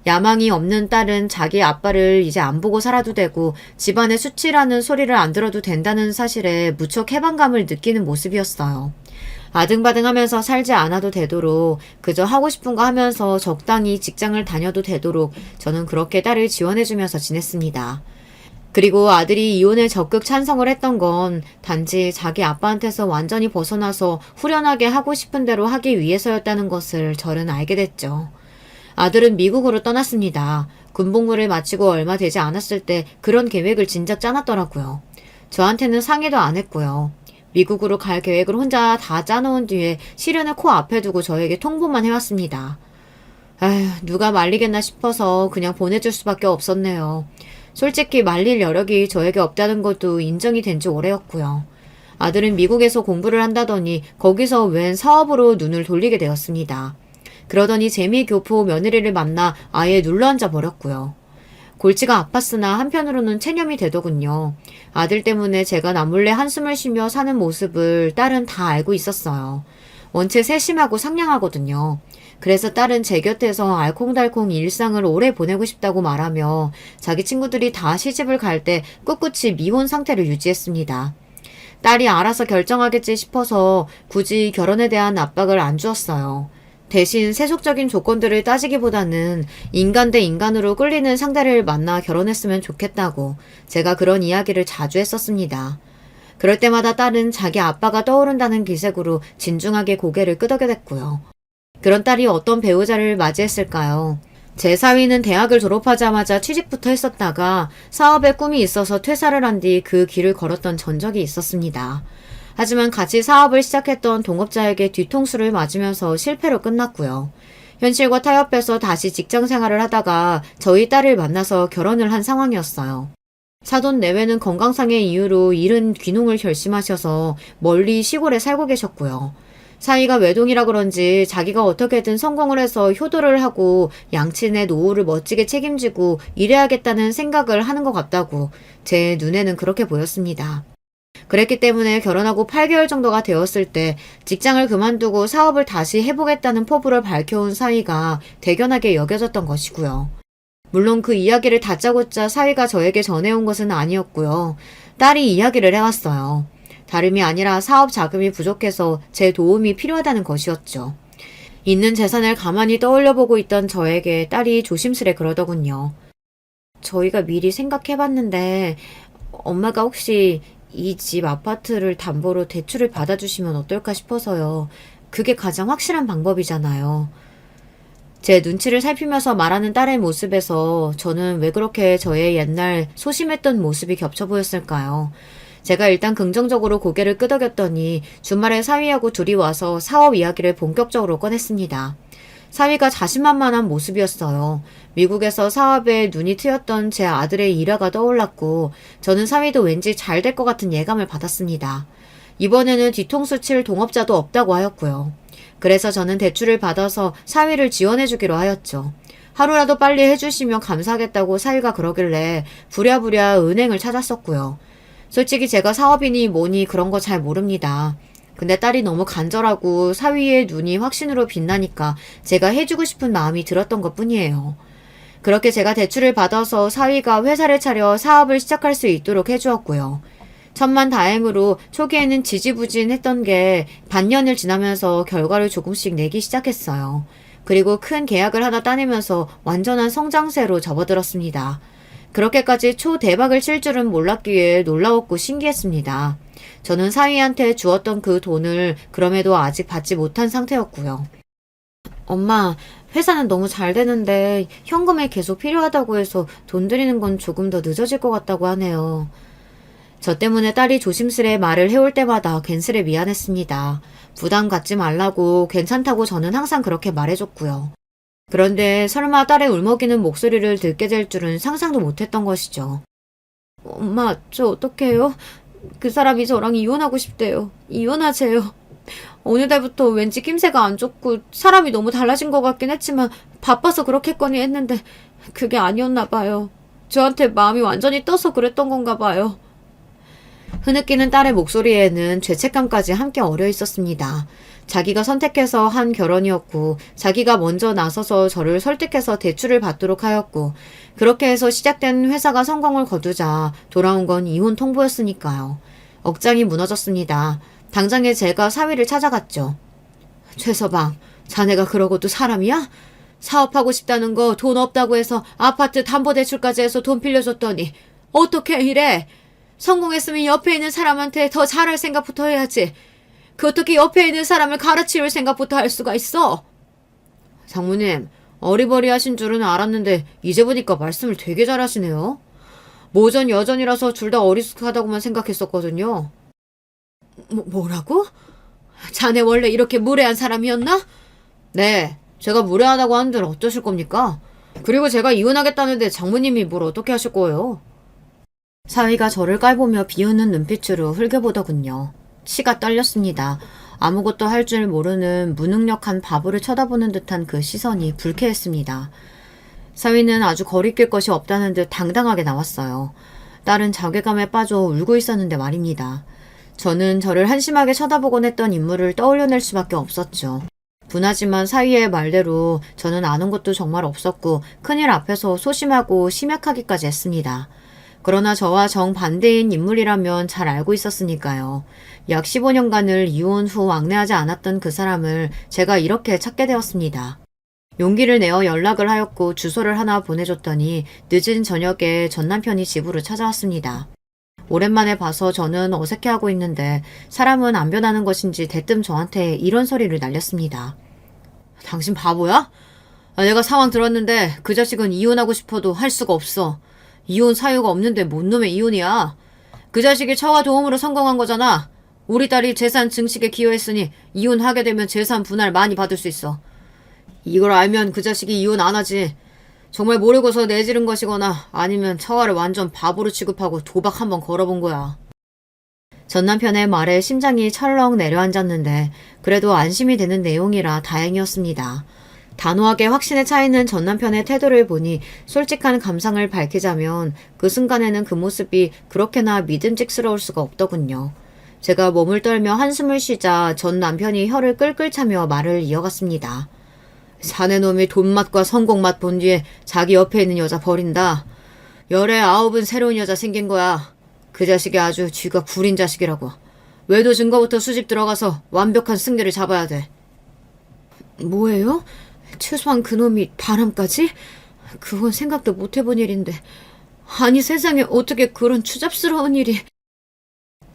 야망이 없는 딸은 자기 아빠를 이제 안 보고 살아도 되고 집안의 수치라는 소리를 안 들어도 된다는 사실에 무척 해방감을 느끼는 모습이었어요. 아등바등하면서 살지 않아도 되도록 그저 하고 싶은 거 하면서 적당히 직장을 다녀도 되도록 저는 그렇게 딸을 지원해주면서 지냈습니다. 그리고 아들이 이혼에 적극 찬성을 했던 건 단지 자기 아빠한테서 완전히 벗어나서 후련하게 하고 싶은 대로 하기 위해서였다는 것을 저는 알게 됐죠. 아들은 미국으로 떠났습니다. 군복무를 마치고 얼마 되지 않았을 때 그런 계획을 진작 짜놨더라고요. 저한테는 상의도 안 했고요. 미국으로 갈 계획을 혼자 다 짜놓은 뒤에 시련을 코앞에 두고 저에게 통보만 해왔습니다. 아휴, 누가 말리겠나 싶어서 그냥 보내줄 수밖에 없었네요. 솔직히 말릴 여력이 저에게 없다는 것도 인정이 된 지 오래였고요. 아들은 미국에서 공부를 한다더니 거기서 웬 사업으로 눈을 돌리게 되었습니다. 그러더니 재미교포 며느리를 만나 아예 눌러앉아 버렸고요. 골치가 아팠으나 한편으로는 체념이 되더군요. 아들 때문에 제가 나몰래 한숨을 쉬며 사는 모습을 딸은 다 알고 있었어요. 원체 세심하고 상냥하거든요. 그래서 딸은 제 곁에서 알콩달콩 일상을 오래 보내고 싶다고 말하며 자기 친구들이 다 시집을 갈 때 꿋꿋이 미혼 상태를 유지했습니다. 딸이 알아서 결정하겠지 싶어서 굳이 결혼에 대한 압박을 안 주었어요. 대신 세속적인 조건들을 따지기보다는 인간 대 인간으로 끌리는 상대를 만나 결혼했으면 좋겠다고 제가 그런 이야기를 자주 했었습니다. 그럴 때마다 딸은 자기 아빠가 떠오른다는 기색으로 진중하게 고개를 끄덕여댔고요. 그런 딸이 어떤 배우자를 맞이했을까요? 제 사위는 대학을 졸업하자마자 취직부터 했었다가 사업에 꿈이 있어서 퇴사를 한 뒤 그 길을 걸었던 전적이 있었습니다. 하지만 같이 사업을 시작했던 동업자에게 뒤통수를 맞으면서 실패로 끝났고요. 현실과 타협해서 다시 직장 생활을 하다가 저희 딸을 만나서 결혼을 한 상황이었어요. 사돈 내외는 건강상의 이유로 이른 귀농을 결심하셔서 멀리 시골에 살고 계셨고요. 사위가 외동이라 그런지 자기가 어떻게든 성공을 해서 효도를 하고 양친의 노후를 멋지게 책임지고 일해야겠다는 생각을 하는 것 같다고 제 눈에는 그렇게 보였습니다. 그랬기 때문에 결혼하고 8개월 정도가 되었을 때 직장을 그만두고 사업을 다시 해보겠다는 포부를 밝혀온 사위가 대견하게 여겨졌던 것이고요. 물론 그 이야기를 다짜고짜 사위가 저에게 전해온 것은 아니었고요. 딸이 이야기를 해왔어요. 다름이 아니라 사업 자금이 부족해서 제 도움이 필요하다는 것이었죠. 있는 재산을 가만히 떠올려보고 있던 저에게 딸이 조심스레 그러더군요. 저희가 미리 생각해봤는데 엄마가 혹시 이 집 아파트를 담보로 대출을 받아주시면 어떨까 싶어서요. 그게 가장 확실한 방법이잖아요. 제 눈치를 살피면서 말하는 딸의 모습에서 저는 왜 그렇게 저의 옛날 소심했던 모습이 겹쳐 보였을까요? 제가 일단 긍정적으로 고개를 끄덕였더니 주말에 사위하고 둘이 와서 사업 이야기를 본격적으로 꺼냈습니다. 사위가 자신만만한 모습이었어요. 미국에서 사업에 눈이 트였던 제 아들의 일화가 떠올랐고 저는 사위도 왠지 잘 될 것 같은 예감을 받았습니다. 이번에는 뒤통수 칠 동업자도 없다고 하였고요. 그래서 저는 대출을 받아서 사위를 지원해주기로 하였죠. 하루라도 빨리 해주시면 감사하겠다고 사위가 그러길래 부랴부랴 은행을 찾았었고요. 솔직히 제가 사업이니 뭐니 그런 거 잘 모릅니다. 근데 딸이 너무 간절하고 사위의 눈이 확신으로 빛나니까 제가 해주고 싶은 마음이 들었던 것 뿐이에요. 그렇게 제가 대출을 받아서 사위가 회사를 차려 사업을 시작할 수 있도록 해주었고요. 천만다행으로 초기에는 지지부진했던 게 반년을 지나면서 결과를 조금씩 내기 시작했어요. 그리고 큰 계약을 하나 따내면서 완전한 성장세로 접어들었습니다. 그렇게까지 초대박을 칠 줄은 몰랐기에 놀라웠고 신기했습니다. 저는 사위한테 주었던 그 돈을 그럼에도 아직 받지 못한 상태였고요. 엄마, 회사는 너무 잘 되는데 현금이 계속 필요하다고 해서 돈 드리는 건 조금 더 늦어질 것 같다고 하네요. 저 때문에 딸이 조심스레 말을 해올 때마다 괜스레 미안했습니다. 부담 갖지 말라고 괜찮다고 저는 항상 그렇게 말해줬고요. 그런데 설마 딸의 울먹이는 목소리를 듣게 될 줄은 상상도 못했던 것이죠. 엄마, 저 어떡해요? 그 사람이 저랑 이혼하고 싶대요. 이혼하재요. 어느 달부터 왠지 낌새가 안 좋고 사람이 너무 달라진 것 같긴 했지만 바빠서 그렇겠거니 했는데 그게 아니었나 봐요. 저한테 마음이 완전히 떠서 그랬던 건가 봐요. 흐느끼는 딸의 목소리에는 죄책감까지 함께 어려 있었습니다. 자기가 선택해서 한 결혼이었고 자기가 먼저 나서서 저를 설득해서 대출을 받도록 하였고 그렇게 해서 시작된 회사가 성공을 거두자 돌아온 건 이혼 통보였으니까요. 억장이 무너졌습니다. 당장에 제가 사위를 찾아갔죠. 최서방, 자네가 그러고도 사람이야? 사업하고 싶다는 거 돈 없다고 해서 아파트 담보대출까지 해서 돈 빌려줬더니 어떻게 이래? 성공했으면 옆에 있는 사람한테 더 잘할 생각부터 해야지. 그 어떻게 옆에 있는 사람을 가르치울 생각부터 할 수가 있어? 장모님, 어리버리하신 줄은 알았는데 이제 보니까 말씀을 되게 잘하시네요. 모전 여전이라서 둘 다 어리숙하다고만 생각했었거든요. 뭐라고? 자네 원래 이렇게 무례한 사람이었나? 네, 제가 무례하다고 하는데 어쩌실 겁니까? 그리고 제가 이혼하겠다는데 장모님이 뭘 어떻게 하실 거예요? 사위가 저를 깔보며 비웃는 눈빛으로 흘겨보더군요. 치가 떨렸습니다. 아무것도 할 줄 모르는 무능력한 바보를 쳐다보는 듯한 그 시선이 불쾌했습니다. 사위는 아주 거리낄 것이 없다는 듯 당당하게 나왔어요. 딸은 자괴감에 빠져 울고 있었는데 말입니다. 저는 저를 한심하게 쳐다보곤 했던 인물을 떠올려낼 수밖에 없었죠. 분하지만 사위의 말대로 저는 아는 것도 정말 없었고 큰일 앞에서 소심하고 심약하기까지 했습니다. 그러나 저와 정반대인 인물이라면 잘 알고 있었으니까요. 약 15년간을 이혼 후 왕래하지 않았던 그 사람을 제가 이렇게 찾게 되었습니다. 용기를 내어 연락을 하였고 주소를 하나 보내줬더니 늦은 저녁에 전 남편이 집으로 찾아왔습니다. 오랜만에 봐서 저는 어색해하고 있는데 사람은 안 변하는 것인지 대뜸 저한테 이런 소리를 날렸습니다. 당신 바보야? 내가 상황 들었는데 그 자식은 이혼하고 싶어도 할 수가 없어. 이혼 사유가 없는데 뭔 놈의 이혼이야. 그 자식이 처가 도움으로 성공한 거잖아. 우리 딸이 재산 증식에 기여했으니 이혼하게 되면 재산 분할 많이 받을 수 있어. 이걸 알면 그 자식이 이혼 안 하지. 정말 모르고서 내지른 것이거나 아니면 처가를 완전 바보로 취급하고 도박 한번 걸어본 거야. 전 남편의 말에 심장이 철렁 내려앉았는데 그래도 안심이 되는 내용이라 다행이었습니다. 단호하게 확신에 차 있는 전 남편의 태도를 보니 솔직한 감상을 밝히자면 그 순간에는 그 모습이 그렇게나 믿음직스러울 수가 없더군요. 제가 몸을 떨며 한숨을 쉬자 전 남편이 혀를 끌끌 차며 말을 이어갔습니다. 사내놈이 돈맛과 성공맛 본 뒤에 자기 옆에 있는 여자 버린다. 열에 아홉은 새로운 여자 생긴 거야. 그 자식이 아주 쥐가 구린 자식이라고. 외도 증거부터 수집 들어가서 완벽한 승리를 잡아야 돼. 뭐예요? 최소한 그놈이 바람까지? 그건 생각도 못 해본 일인데. 아니 세상에 어떻게 그런 추잡스러운 일이.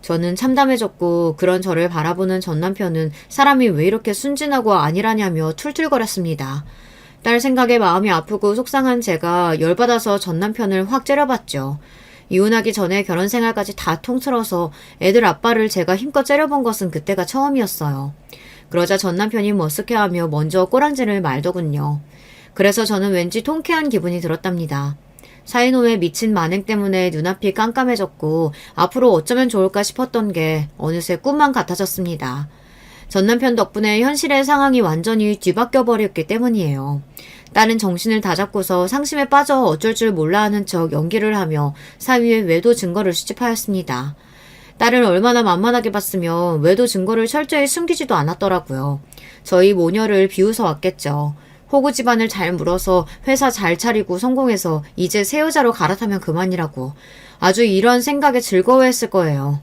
저는 참담해졌고 그런 저를 바라보는 전 남편은 사람이 왜 이렇게 순진하고 안일하냐며 툴툴거렸습니다. 딸 생각에 마음이 아프고 속상한 제가 열받아서 전 남편을 확 째려봤죠. 이혼하기 전에 결혼 생활까지 다 통틀어서 애들 아빠를 제가 힘껏 째려본 것은 그때가 처음이었어요. 그러자 전 남편이 머쓱해하며 먼저 꼬랑지를 말더군요. 그래서 저는 왠지 통쾌한 기분이 들었답니다. 사이놈의 미친 만행 때문에 눈앞이 깜깜해졌고 앞으로 어쩌면 좋을까 싶었던 게 어느새 꿈만 같아졌습니다. 전 남편 덕분에 현실의 상황이 완전히 뒤바뀌어 버렸기 때문이에요. 딸은 정신을 다잡고서 상심에 빠져 어쩔 줄 몰라 하는 척 연기를 하며 사위의 외도 증거를 수집하였습니다. 딸을 얼마나 만만하게 봤으면 외도 증거를 철저히 숨기지도 않았더라고요. 저희 모녀를 비웃어 왔겠죠. 호구 집안을 잘 물어서 회사 잘 차리고 성공해서 이제 새 여자로 갈아타면 그만이라고. 아주 이런 생각에 즐거워했을 거예요.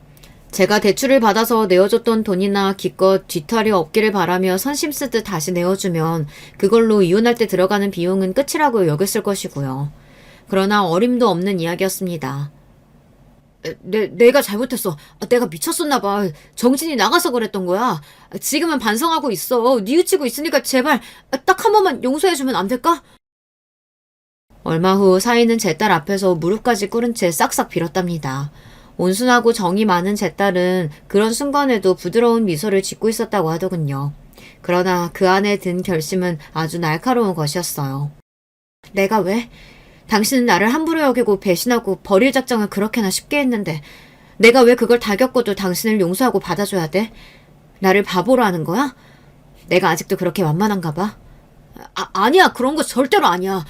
제가 대출을 받아서 내어줬던 돈이나 기껏 뒤탈이 없기를 바라며 선심 쓰듯 다시 내어주면 그걸로 이혼할 때 들어가는 비용은 끝이라고 여겼을 것이고요. 그러나 어림도 없는 이야기였습니다. 내가 잘못했어. 내가 미쳤었나 봐. 정신이 나가서 그랬던 거야. 지금은 반성하고 있어. 뉘우치고 있으니까 제발 딱 한 번만 용서해주면 안 될까? 얼마 후 사위는 제 딸 앞에서 무릎까지 꿇은 채 싹싹 빌었답니다. 온순하고 정이 많은 제 딸은 그런 순간에도 부드러운 미소를 짓고 있었다고 하더군요. 그러나 그 안에 든 결심은 아주 날카로운 것이었어요. 내가 왜? 당신은 나를 함부로 여기고 배신하고 버릴 작정을 그렇게나 쉽게 했는데 내가 왜 그걸 다 겪고도 당신을 용서하고 받아줘야 돼? 나를 바보로 하는 거야? 내가 아직도 그렇게 만만한가 봐? 아니야. 그런 거 절대로 아니야.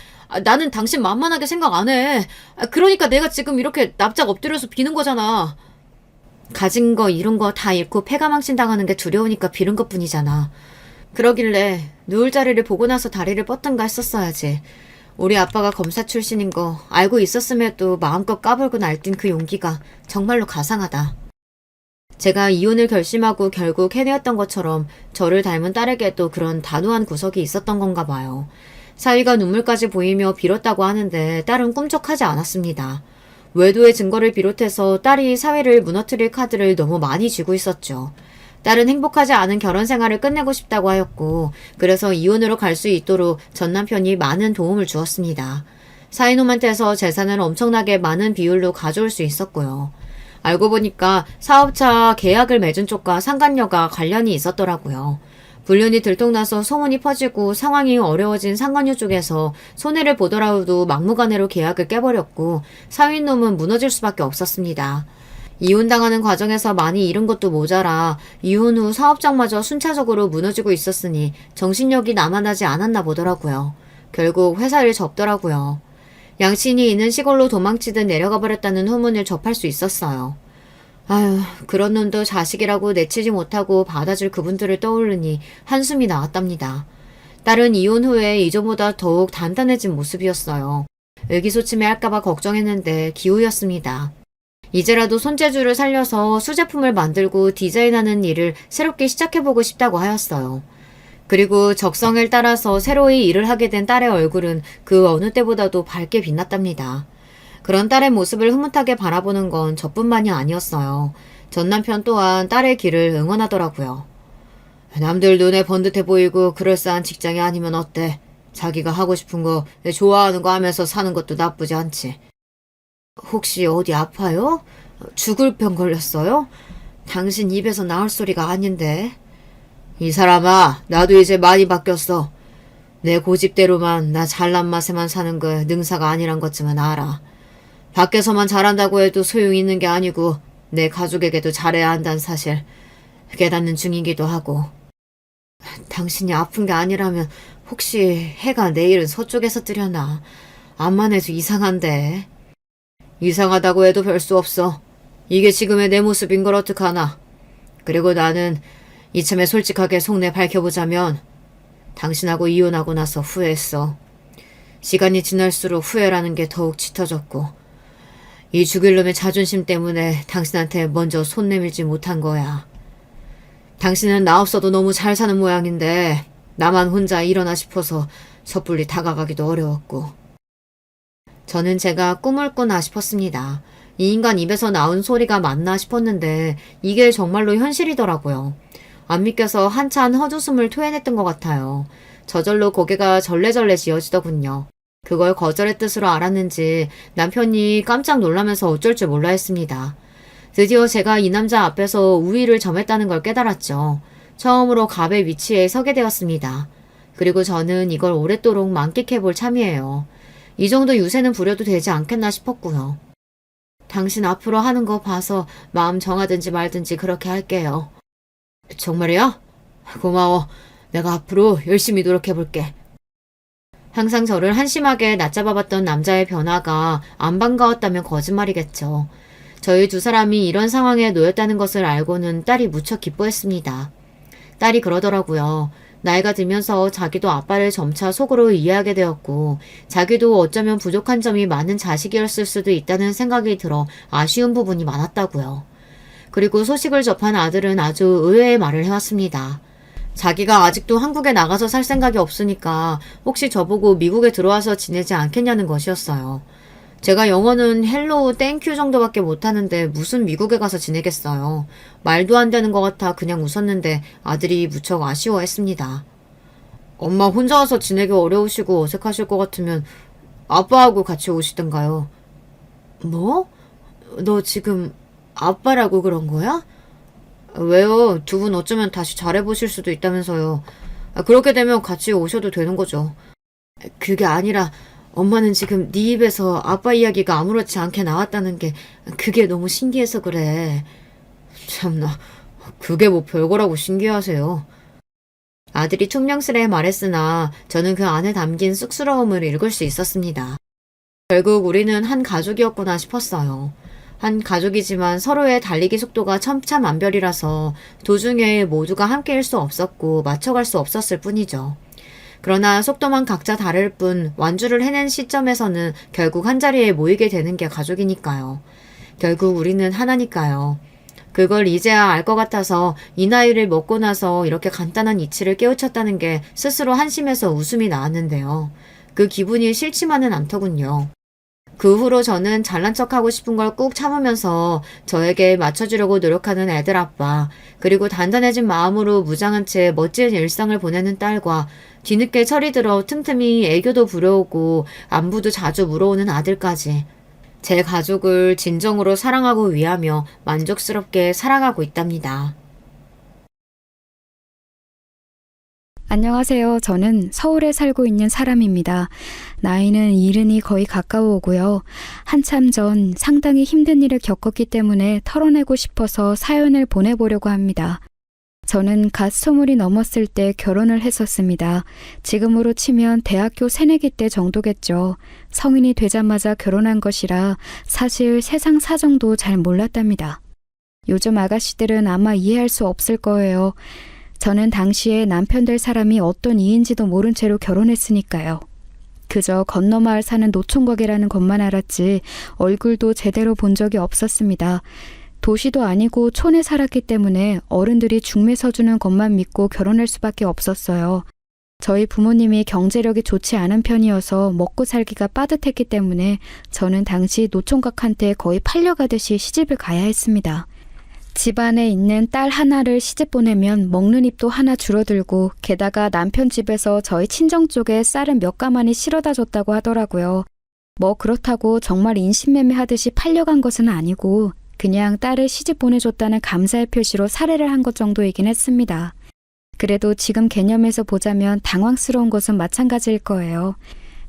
나는 당신 만만하게 생각 안 해. 그러니까 내가 지금 이렇게 납작 엎드려서 비는 거잖아. 가진 거 잃은 거 다 잃고 패가망신 당하는 게 두려우니까 빌은 것뿐이잖아. 그러길래 누울 자리를 보고 나서 다리를 뻗든가 했었어야지. 우리 아빠가 검사 출신인 거 알고 있었음에도 마음껏 까불고 날뛴 그 용기가 정말로 가상하다. 제가 이혼을 결심하고 결국 해내었던 것처럼 저를 닮은 딸에게도 그런 단호한 구석이 있었던 건가 봐요. 사위가 눈물까지 보이며 빌었다고 하는데 딸은 꿈쩍하지 않았습니다. 외도의 증거를 비롯해서 딸이 사위를 무너뜨릴 카드를 너무 많이 쥐고 있었죠. 딸은 행복하지 않은 결혼 생활을 끝내고 싶다고 하였고 그래서 이혼으로 갈 수 있도록 전 남편이 많은 도움을 주었습니다. 사이놈한테서 재산을 엄청나게 많은 비율로 가져올 수 있었고요. 알고 보니까 사업자 계약을 맺은 쪽과 상간녀가 관련이 있었더라고요. 불륜이 들통나서 소문이 퍼지고 상황이 어려워진 상간녀 쪽에서 손해를 보더라도 막무가내로 계약을 깨버렸고 사위놈은 무너질 수밖에 없었습니다. 이혼당하는 과정에서 많이 잃은 것도 모자라 이혼 후 사업장마저 순차적으로 무너지고 있었으니 정신력이 남아나지 않았나 보더라고요. 결국 회사를 접더라고요. 양친이 있는 시골로 도망치듯 내려가 버렸다는 후문을 접할 수 있었어요. 아유, 그런 놈도 자식이라고 내치지 못하고 받아줄 그분들을 떠올르니 한숨이 나왔답니다. 딸은 이혼 후에 이전보다 더욱 단단해진 모습이었어요. 의기소침해 할까봐 걱정했는데 기우였습니다. 이제라도 손재주를 살려서 수제품을 만들고 디자인하는 일을 새롭게 시작해보고 싶다고 하였어요. 그리고 적성을 따라서 새로이 일을 하게 된 딸의 얼굴은 그 어느 때보다도 밝게 빛났답니다. 그런 딸의 모습을 흐뭇하게 바라보는 건 저뿐만이 아니었어요. 전 남편 또한 딸의 길을 응원하더라고요. 남들 눈에 번듯해 보이고 그럴싸한 직장이 아니면 어때? 자기가 하고 싶은 거, 좋아하는 거 하면서 사는 것도 나쁘지 않지. 혹시 어디 아파요? 죽을 병 걸렸어요? 당신 입에서 나올 소리가 아닌데. 이 사람아, 나도 이제 많이 바뀌었어. 내 고집대로만 나 잘난 맛에만 사는 거 능사가 아니란 것쯤은 알아. 밖에서만 잘한다고 해도 소용이 있는 게 아니고 내 가족에게도 잘해야 한다는 사실 깨닫는 중이기도 하고. 당신이 아픈 게 아니라면 혹시 해가 내일은 서쪽에서 뜨려나? 암만 해도 이상한데. 이상하다고 해도 별 수 없어. 이게 지금의 내 모습인 걸 어떡하나. 그리고 나는 이참에 솔직하게 속내 밝혀보자면 당신하고 이혼하고 나서 후회했어. 시간이 지날수록 후회라는 게 더욱 짙어졌고 이 죽일 놈의 자존심 때문에 당신한테 먼저 손 내밀지 못한 거야. 당신은 나 없어도 너무 잘 사는 모양인데 나만 혼자 일어나 싶어서 섣불리 다가가기도 어려웠고. 저는 제가 꿈을 꾸나 싶었습니다. 이 인간 입에서 나온 소리가 맞나 싶었는데 이게 정말로 현실이더라고요. 안 믿겨서 한참 헛웃음을 토해냈던 것 같아요. 저절로 고개가 절레절레 지어지더군요. 그걸 거절의 뜻으로 알았는지 남편이 깜짝 놀라면서 어쩔 줄 몰라 했습니다. 드디어 제가 이 남자 앞에서 우위를 점했다는 걸 깨달았죠. 처음으로 갑의 위치에 서게 되었습니다. 그리고 저는 이걸 오랫도록 만끽해볼 참이에요. 이 정도 유세는 부려도 되지 않겠나 싶었고요. 당신 앞으로 하는 거 봐서 마음 정하든지 말든지 그렇게 할게요. 정말이야? 고마워. 내가 앞으로 열심히 노력해볼게. 항상 저를 한심하게 낮잡아봤던 남자의 변화가 안 반가웠다면 거짓말이겠죠. 저희 두 사람이 이런 상황에 놓였다는 것을 알고는 딸이 무척 기뻐했습니다. 딸이 그러더라고요. 나이가 들면서 자기도 아빠를 점차 속으로 이해하게 되었고 자기도 어쩌면 부족한 점이 많은 자식이었을 수도 있다는 생각이 들어 아쉬운 부분이 많았다고요. 그리고 소식을 접한 아들은 아주 의외의 말을 해왔습니다. 자기가 아직도 한국에 나가서 살 생각이 없으니까 혹시 저보고 미국에 들어와서 지내지 않겠냐는 것이었어요. 제가 영어는 헬로우 땡큐 정도밖에 못하는데 무슨 미국에 가서 지내겠어요. 말도 안 되는 것 같아 그냥 웃었는데 아들이 무척 아쉬워했습니다. 엄마 혼자 와서 지내기 어려우시고 어색하실 것 같으면 아빠하고 같이 오시던가요. 뭐? 너 지금 아빠라고 그런 거야? 왜요? 두 분 어쩌면 다시 잘해보실 수도 있다면서요. 그렇게 되면 같이 오셔도 되는 거죠. 그게 아니라 엄마는 지금 네 입에서 아빠 이야기가 아무렇지 않게 나왔다는 게 그게 너무 신기해서 그래. 참나, 그게 뭐 별거라고 신기하세요. 아들이 퉁명스레 말했으나 저는 그 안에 담긴 쑥스러움을 읽을 수 있었습니다. 결국 우리는 한 가족이었구나 싶었어요. 한 가족이지만 서로의 달리기 속도가 천차만별이라서 도중에 모두가 함께일 수 없었고 맞춰갈 수 없었을 뿐이죠. 그러나 속도만 각자 다를 뿐 완주를 해낸 시점에서는 결국 한자리에 모이게 되는 게 가족이니까요. 결국 우리는 하나니까요. 그걸 이제야 알 것 같아서 이 나이를 먹고 나서 이렇게 간단한 이치를 깨우쳤다는 게 스스로 한심해서 웃음이 나왔는데요. 그 기분이 싫지만은 않더군요. 그 후로 저는 잘난 척하고 싶은 걸 꾹 참으면서 저에게 맞춰주려고 노력하는 애들 아빠, 그리고 단단해진 마음으로 무장한 채 멋진 일상을 보내는 딸과 뒤늦게 철이 들어 틈틈이 애교도 부려오고 안부도 자주 물어오는 아들까지 제 가족을 진정으로 사랑하고 위하며 만족스럽게 살아가고 있답니다. 안녕하세요. 저는 서울에 살고 있는 사람입니다. 나이는 70이 거의 가까워오고요. 한참 전 상당히 힘든 일을 겪었기 때문에 털어내고 싶어서 사연을 보내보려고 합니다. 저는 갓 20이 넘었을 때 결혼을 했었습니다. 지금으로 치면 대학교 새내기 때 정도겠죠. 성인이 되자마자 결혼한 것이라 사실 세상 사정도 잘 몰랐답니다. 요즘 아가씨들은 아마 이해할 수 없을 거예요. 저는 당시에 남편 될 사람이 어떤 이인지도 모른 채로 결혼했으니까요. 그저 건너 마을 사는 노총각이라는 것만 알았지 얼굴도 제대로 본 적이 없었습니다. 도시도 아니고 촌에 살았기 때문에 어른들이 중매 서주는 것만 믿고 결혼할 수밖에 없었어요. 저희 부모님이 경제력이 좋지 않은 편이어서 먹고 살기가 빠듯했기 때문에 저는 당시 노총각한테 거의 팔려가듯이 시집을 가야 했습니다. 집안에 있는 딸 하나를 시집 보내면 먹는 입도 하나 줄어들고 게다가 남편 집에서 저희 친정 쪽에 쌀은 몇 가마니 실어다 줬다고 하더라고요. 뭐 그렇다고 정말 인신매매하듯이 팔려간 것은 아니고 그냥 딸을 시집 보내줬다는 감사의 표시로 살해를 한 것 정도이긴 했습니다. 그래도 지금 개념에서 보자면 당황스러운 것은 마찬가지일 거예요.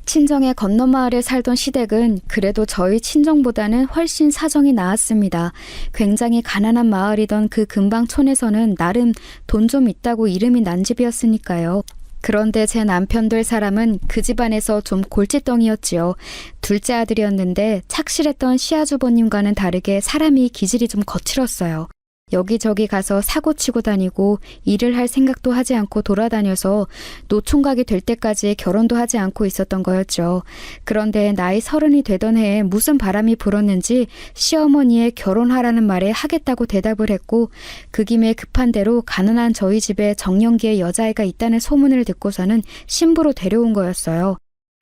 친정의 건너 마을에 살던 시댁은 그래도 저희 친정보다는 훨씬 사정이 나았습니다. 굉장히 가난한 마을이던 그 근방촌에서는 나름 돈 좀 있다고 이름이 난 집이었으니까요. 그런데 제 남편 될 사람은 그 집안에서 좀 골칫덩이였지요. 둘째 아들이었는데 착실했던 시아주버님과는 다르게 사람이 기질이 좀 거칠었어요. 여기저기 가서 사고치고 다니고 일을 할 생각도 하지 않고 돌아다녀서 노총각이 될 때까지 결혼도 하지 않고 있었던 거였죠. 그런데 나이 30이 되던 해에 무슨 바람이 불었는지 시어머니의 결혼하라는 말에 하겠다고 대답을 했고 그 김에 급한 대로 가난한 저희 집에 정년기의 여자아이가 있다는 소문을 듣고서는 신부로 데려온 거였어요.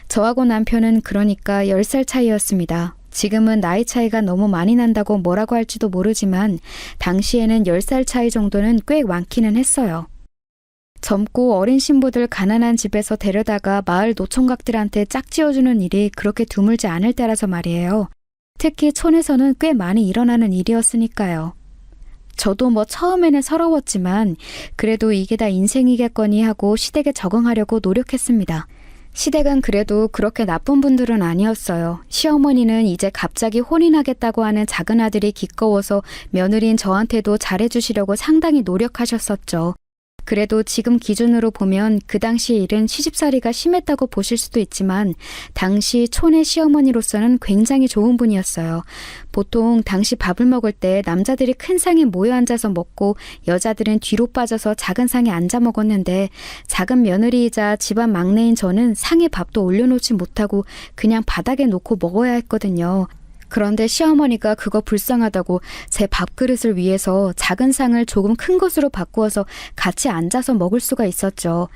저하고 남편은 그러니까 10살 차이였습니다. 지금은 나이 차이가 너무 많이 난다고 뭐라고 할지도 모르지만 당시에는 10살 차이 정도는 꽤 많기는 했어요. 젊고 어린 신부들 가난한 집에서 데려다가 마을 노총각들한테 짝지어주는 일이 그렇게 드물지 않을 때라서 말이에요. 특히 촌에서는 꽤 많이 일어나는 일이었으니까요. 저도 뭐 처음에는 서러웠지만 그래도 이게 다 인생이겠거니 하고 시댁에 적응하려고 노력했습니다. 시댁은 그래도 그렇게 나쁜 분들은 아니었어요. 시어머니는 이제 갑자기 혼인하겠다고 하는 작은 아들이 기꺼워서 며느리인 저한테도 잘해주시려고 상당히 노력하셨었죠. 그래도 지금 기준으로 보면 그 당시 일은 시집살이가 심했다고 보실 수도 있지만 당시 촌의 시어머니로서는 굉장히 좋은 분이었어요. 보통 당시 밥을 먹을 때 남자들이 큰 상에 모여 앉아서 먹고 여자들은 뒤로 빠져서 작은 상에 앉아 먹었는데 작은 며느리이자 집안 막내인 저는 상에 밥도 올려놓지 못하고 그냥 바닥에 놓고 먹어야 했거든요. 그런데 시어머니가 그거 불쌍하다고 제 밥그릇을 위해서 작은 상을 조금 큰 것으로 바꾸어서 같이 앉아서 먹을 수가 있었죠.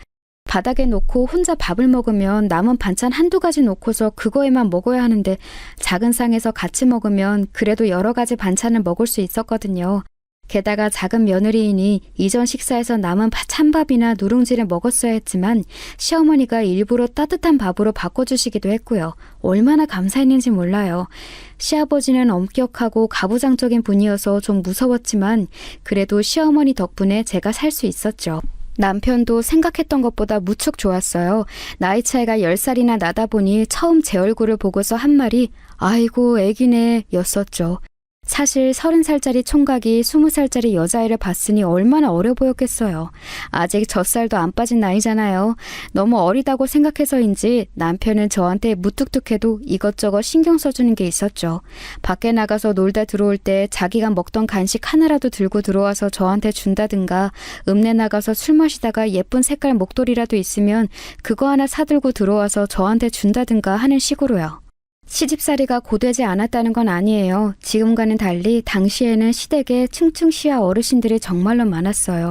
바닥에 놓고 혼자 밥을 먹으면 남은 반찬 한두 가지 놓고서 그거에만 먹어야 하는데 작은 상에서 같이 먹으면 그래도 여러 가지 반찬을 먹을 수 있었거든요. 게다가 작은 며느리이니 이전 식사에서 남은 찬밥이나 누룽지를 먹었어야 했지만 시어머니가 일부러 따뜻한 밥으로 바꿔주시기도 했고요. 얼마나 감사했는지 몰라요. 시아버지는 엄격하고 가부장적인 분이어서 좀 무서웠지만 그래도 시어머니 덕분에 제가 살 수 있었죠. 남편도 생각했던 것보다 무척 좋았어요. 나이 차이가 10살이나 나다 보니 처음 제 얼굴을 보고서 한 말이 아이고 애기네 였었죠. 사실 30살짜리 총각이 20살짜리 여자아이를 봤으니 얼마나 어려 보였겠어요. 아직 젖살도 안 빠진 나이잖아요. 너무 어리다고 생각해서인지 남편은 저한테 무뚝뚝해도 이것저것 신경 써주는 게 있었죠. 밖에 나가서 놀다 들어올 때 자기가 먹던 간식 하나라도 들고 들어와서 저한테 준다든가 읍내 나가서 술 마시다가 예쁜 색깔 목도리라도 있으면 그거 하나 사들고 들어와서 저한테 준다든가 하는 식으로요. 시집살이가 고되지 않았다는 건 아니에요. 지금과는 달리 당시에는 시댁에 층층 시아 어르신들이 정말로 많았어요.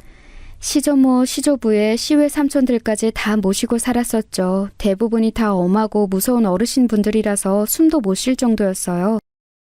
시조모, 시조부에 시외 삼촌들까지 다 모시고 살았었죠. 대부분이 다 엄하고 무서운 어르신분들이라서 숨도 못 쉴 정도였어요.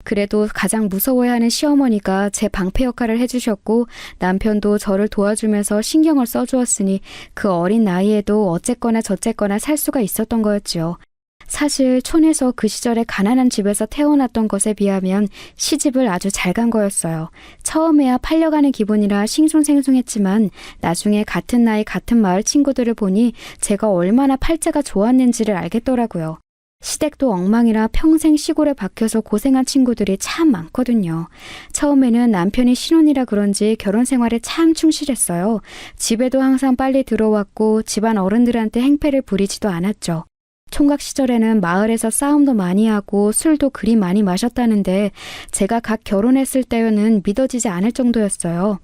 그래도 가장 무서워해하는 시어머니가 제 방패 역할을 해주셨고 남편도 저를 도와주면서 신경을 써주었으니 그 어린 나이에도 어쨌거나 저쨌거나 살 수가 있었던 거였지요. 사실 촌에서 그 시절에 가난한 집에서 태어났던 것에 비하면 시집을 아주 잘 간 거였어요. 처음에야 팔려가는 기분이라 싱숭생숭했지만 나중에 같은 나이 같은 마을 친구들을 보니 제가 얼마나 팔자가 좋았는지를 알겠더라고요. 시댁도 엉망이라 평생 시골에 박혀서 고생한 친구들이 참 많거든요. 처음에는 남편이 신혼이라 그런지 결혼 생활에 참 충실했어요. 집에도 항상 빨리 들어왔고 집안 어른들한테 행패를 부리지도 않았죠. 총각 시절에는 마을에서 싸움도 많이 하고 술도 그리 많이 마셨다는데 제가 갓 결혼했을 때는 믿어지지 않을 정도였어요.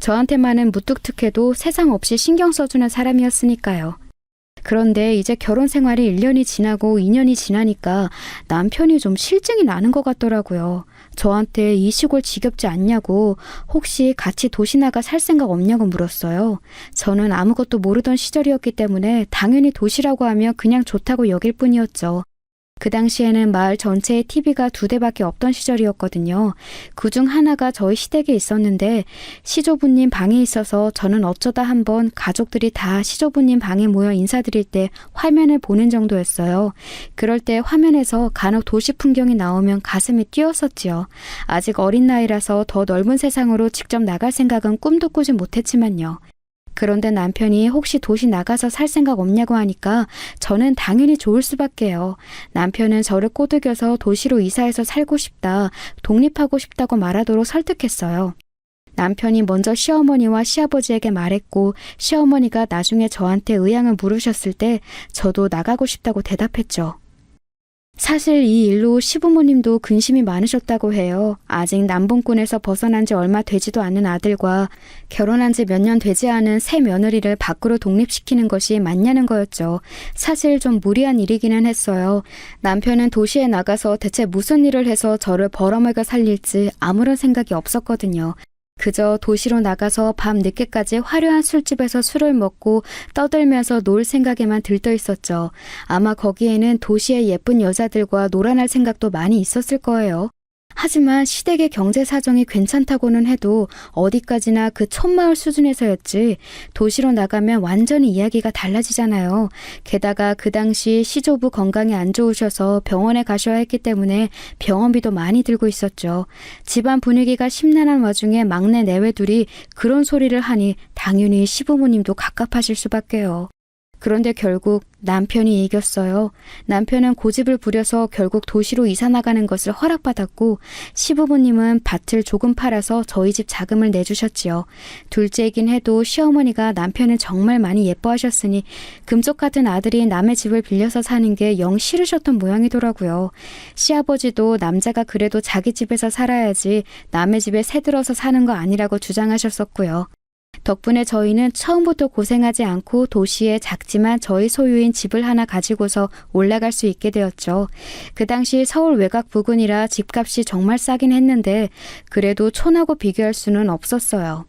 저한테만은 무뚝뚝해도 세상 없이 신경 써주는 사람이었으니까요. 그런데 이제 결혼 생활이 1년이 지나고 2년이 지나니까 남편이 좀 실증이 나는 것 같더라고요. 저한테 이 시골 지겹지 않냐고, 혹시 같이 도시 나가 살 생각 없냐고 물었어요. 저는 아무것도 모르던 시절이었기 때문에 당연히 도시라고 하면 그냥 좋다고 여길 뿐이었죠. 그 당시에는 마을 전체에 TV가 2대밖에 없던 시절이었거든요. 그중 하나가 저희 시댁에 있었는데 시조부님 방에 있어서 저는 어쩌다 한번 가족들이 다 시조부님 방에 모여 인사드릴 때 화면을 보는 정도였어요. 그럴 때 화면에서 간혹 도시 풍경이 나오면 가슴이 뛰었었지요. 아직 어린 나이라서 더 넓은 세상으로 직접 나갈 생각은 꿈도 꾸지 못했지만요. 그런데 남편이 혹시 도시 나가서 살 생각 없냐고 하니까 저는 당연히 좋을 수밖에요. 남편은 저를 꼬드겨서 도시로 이사해서 살고 싶다, 독립하고 싶다고 말하도록 설득했어요. 남편이 먼저 시어머니와 시아버지에게 말했고 시어머니가 나중에 저한테 의향을 물으셨을 때 저도 나가고 싶다고 대답했죠. 사실 이 일로 시부모님도 근심이 많으셨다고 해요. 아직 남봉꾼에서 벗어난 지 얼마 되지도 않은 아들과 결혼한 지 몇 년 되지 않은 새 며느리를 밖으로 독립시키는 것이 맞냐는 거였죠. 사실 좀 무리한 일이기는 했어요. 남편은 도시에 나가서 대체 무슨 일을 해서 저를 벌어먹여 살릴지 아무런 생각이 없었거든요. 그저 도시로 나가서 밤 늦게까지 화려한 술집에서 술을 먹고 떠들면서 놀 생각에만 들떠 있었죠. 아마 거기에는 도시의 예쁜 여자들과 놀아날 생각도 많이 있었을 거예요. 하지만 시댁의 경제 사정이 괜찮다고는 해도 어디까지나 그 촌마을 수준에서였지 도시로 나가면 완전히 이야기가 달라지잖아요. 게다가 그 당시 시조부 건강이 안 좋으셔서 병원에 가셔야 했기 때문에 병원비도 많이 들고 있었죠. 집안 분위기가 심란한 와중에 막내 내외둘이 그런 소리를 하니 당연히 시부모님도 갑갑하실 수밖에요. 그런데 결국 남편이 이겼어요. 남편은 고집을 부려서 결국 도시로 이사 나가는 것을 허락받았고 시부모님은 밭을 조금 팔아서 저희 집 자금을 내주셨지요. 둘째이긴 해도 시어머니가 남편을 정말 많이 예뻐하셨으니 금쪽 같은 아들이 남의 집을 빌려서 사는 게 영 싫으셨던 모양이더라고요. 시아버지도 남자가 그래도 자기 집에서 살아야지 남의 집에 새들어서 사는 거 아니라고 주장하셨었고요. 덕분에 저희는 처음부터 고생하지 않고 도시에 작지만 저희 소유인 집을 하나 가지고서 올라갈 수 있게 되었죠. 그 당시 서울 외곽 부근이라 집값이 정말 싸긴 했는데 그래도 촌하고 비교할 수는 없었어요.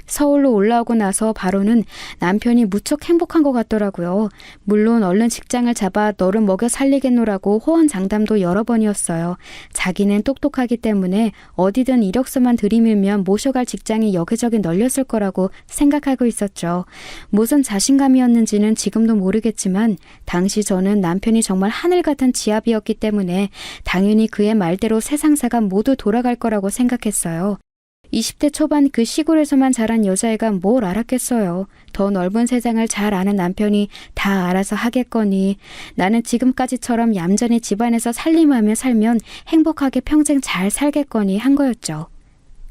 서울로 올라오고 나서 바로는 남편이 무척 행복한 것 같더라고요. 물론 얼른 직장을 잡아 너를 먹여 살리겠노라고 호언장담도 여러 번이었어요. 자기는 똑똑하기 때문에 어디든 이력서만 들이밀면 모셔갈 직장이 여기저기 널렸을 거라고 생각하고 있었죠. 무슨 자신감이었는지는 지금도 모르겠지만 당시 저는 남편이 정말 하늘 같은 지압이었기 때문에 당연히 그의 말대로 세상사가 모두 돌아갈 거라고 생각했어요. 20대 초반 그 시골에서만 자란 여자애가 뭘 알았겠어요. 더 넓은 세상을 잘 아는 남편이 다 알아서 하겠거니 나는 지금까지처럼 얌전히 집안에서 살림하며 살면 행복하게 평생 잘 살겠거니 한 거였죠.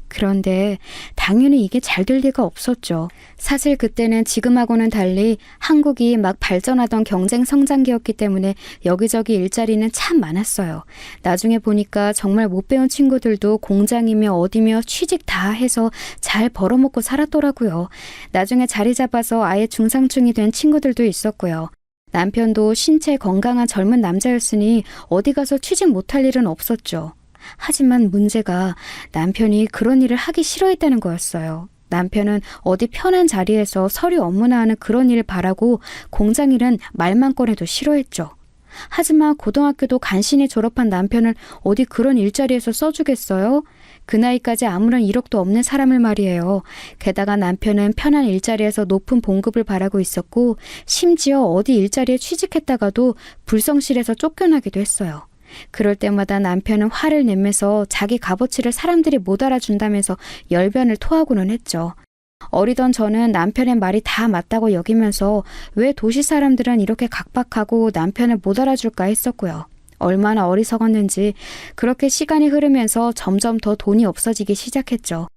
그런데 당연히 이게 잘 될 리가 없었죠. 사실 그때는 지금하고는 달리 한국이 막 발전하던 경쟁 성장기였기 때문에 여기저기 일자리는 참 많았어요. 나중에 보니까 정말 못 배운 친구들도 공장이며 어디며 취직 다 해서 잘 벌어먹고 살았더라고요. 나중에 자리 잡아서 아예 중상층이 된 친구들도 있었고요. 남편도 신체 건강한 젊은 남자였으니 어디 가서 취직 못할 일은 없었죠. 하지만 문제가 남편이 그런 일을 하기 싫어했다는 거였어요. 남편은 어디 편한 자리에서 서류 업무나 하는 그런 일을 바라고 공장 일은 말만 꺼내도 싫어했죠. 하지만 고등학교도 간신히 졸업한 남편을 어디 그런 일자리에서 써주겠어요? 그 나이까지 아무런 이력도 없는 사람을 말이에요. 게다가 남편은 편한 일자리에서 높은 봉급을 바라고 있었고 심지어 어디 일자리에 취직했다가도 불성실해서 쫓겨나기도 했어요. 그럴 때마다 남편은 화를 내면서 자기 값어치를 사람들이 못 알아준다면서 열변을 토하고는 했죠. 어리던 저는 남편의 말이 다 맞다고 여기면서 왜 도시 사람들은 이렇게 각박하고 남편을 못 알아줄까 했었고요. 얼마나 어리석었는지 그렇게 시간이 흐르면서 점점 더 돈이 없어지기 시작했죠.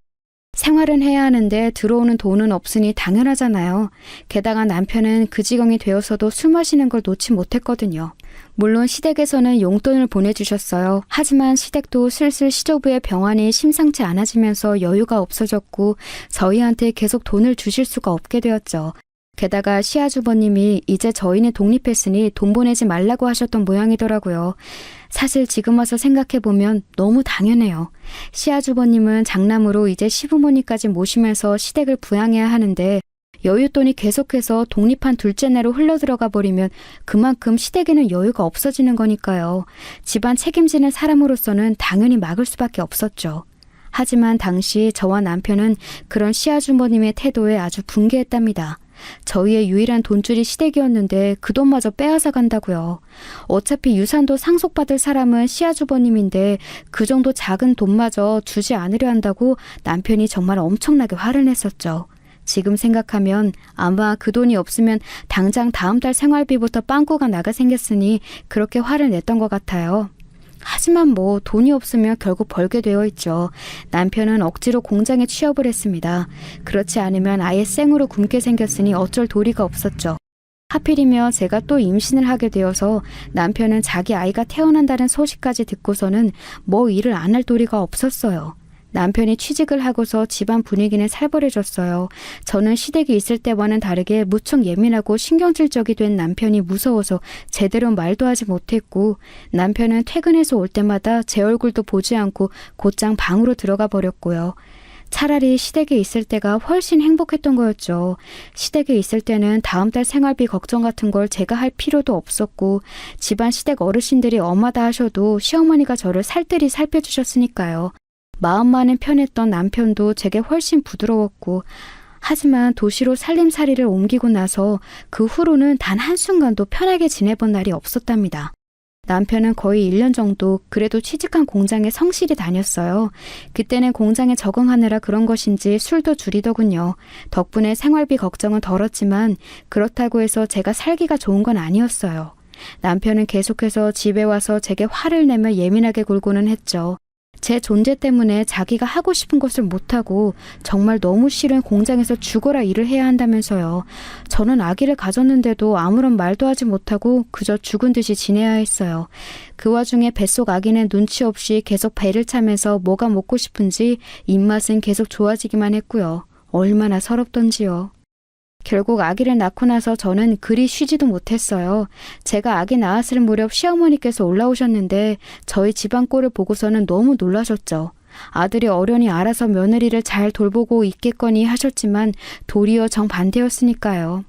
생활은 해야 하는데 들어오는 돈은 없으니 당연하잖아요. 게다가 남편은 그 지경이 되어서도 술 마시는 걸 놓지 못했거든요. 물론 시댁에서는 용돈을 보내주셨어요. 하지만 시댁도 슬슬 시조부의 병환이 심상치 않아지면서 여유가 없어졌고 저희한테 계속 돈을 주실 수가 없게 되었죠. 게다가 시아주버님이 이제 저희는 독립했으니 돈 보내지 말라고 하셨던 모양이더라고요. 사실 지금 와서 생각해보면 너무 당연해요. 시아주버님은 장남으로 이제 시부모님까지 모시면서 시댁을 부양해야 하는데 여윳돈이 계속해서 독립한 둘째 내로 흘러들어가 버리면 그만큼 시댁에는 여유가 없어지는 거니까요. 집안 책임지는 사람으로서는 당연히 막을 수밖에 없었죠. 하지만 당시 저와 남편은 그런 시아주버님의 태도에 아주 분개했답니다. 저희의 유일한 돈줄이 시댁이었는데 그 돈마저 빼앗아 간다고요. 어차피 유산도 상속받을 사람은 시아주버님인데 그 정도 작은 돈마저 주지 않으려 한다고 남편이 정말 엄청나게 화를 냈었죠. 지금 생각하면 아마 그 돈이 없으면 당장 다음 달 생활비부터 빵꾸가 나가 생겼으니 그렇게 화를 냈던 것 같아요. 하지만 뭐 돈이 없으면 결국 벌게 되어 있죠. 남편은 억지로 공장에 취업을 했습니다. 그렇지 않으면 아예 생으로 굶게 생겼으니 어쩔 도리가 없었죠. 하필이면 제가 또 임신을 하게 되어서 남편은 자기 아이가 태어난다는 소식까지 듣고서는 뭐 일을 안 할 도리가 없었어요. 남편이 취직을 하고서 집안 분위기는 살벌해졌어요. 저는 시댁이 있을 때와는 다르게 무척 예민하고 신경질적이 된 남편이 무서워서 제대로 말도 하지 못했고 남편은 퇴근해서 올 때마다 제 얼굴도 보지 않고 곧장 방으로 들어가 버렸고요. 차라리 시댁에 있을 때가 훨씬 행복했던 거였죠. 시댁에 있을 때는 다음 달 생활비 걱정 같은 걸 제가 할 필요도 없었고 집안 시댁 어르신들이 엄하다 하셔도 시어머니가 저를 살뜰히 살펴주셨으니까요. 마음만은 편했던 남편도 제게 훨씬 부드러웠고 하지만 도시로 살림살이를 옮기고 나서 그 후로는 단 한순간도 편하게 지내본 날이 없었답니다. 남편은 거의 1년 정도 그래도 취직한 공장에 성실히 다녔어요. 그때는 공장에 적응하느라 그런 것인지 술도 줄이더군요. 덕분에 생활비 걱정은 덜었지만 그렇다고 해서 제가 살기가 좋은 건 아니었어요. 남편은 계속해서 집에 와서 제게 화를 내며 예민하게 굴고는 했죠. 제 존재 때문에 자기가 하고 싶은 것을 못하고 정말 너무 싫은 공장에서 죽어라 일을 해야 한다면서요. 저는 아기를 가졌는데도 아무런 말도 하지 못하고 그저 죽은 듯이 지내야 했어요. 그 와중에 뱃속 아기는 눈치 없이 계속 배를 차면서 뭐가 먹고 싶은지 입맛은 계속 좋아지기만 했고요. 얼마나 서럽던지요. 결국 아기를 낳고 나서 저는 그리 쉬지도 못했어요. 제가 아기 낳았을 무렵 시어머니께서 올라오셨는데 저희 집안 꼴을 보고서는 너무 놀라셨죠. 아들이 어련히 알아서 며느리를 잘 돌보고 있겠거니 하셨지만 도리어 정반대였으니까요.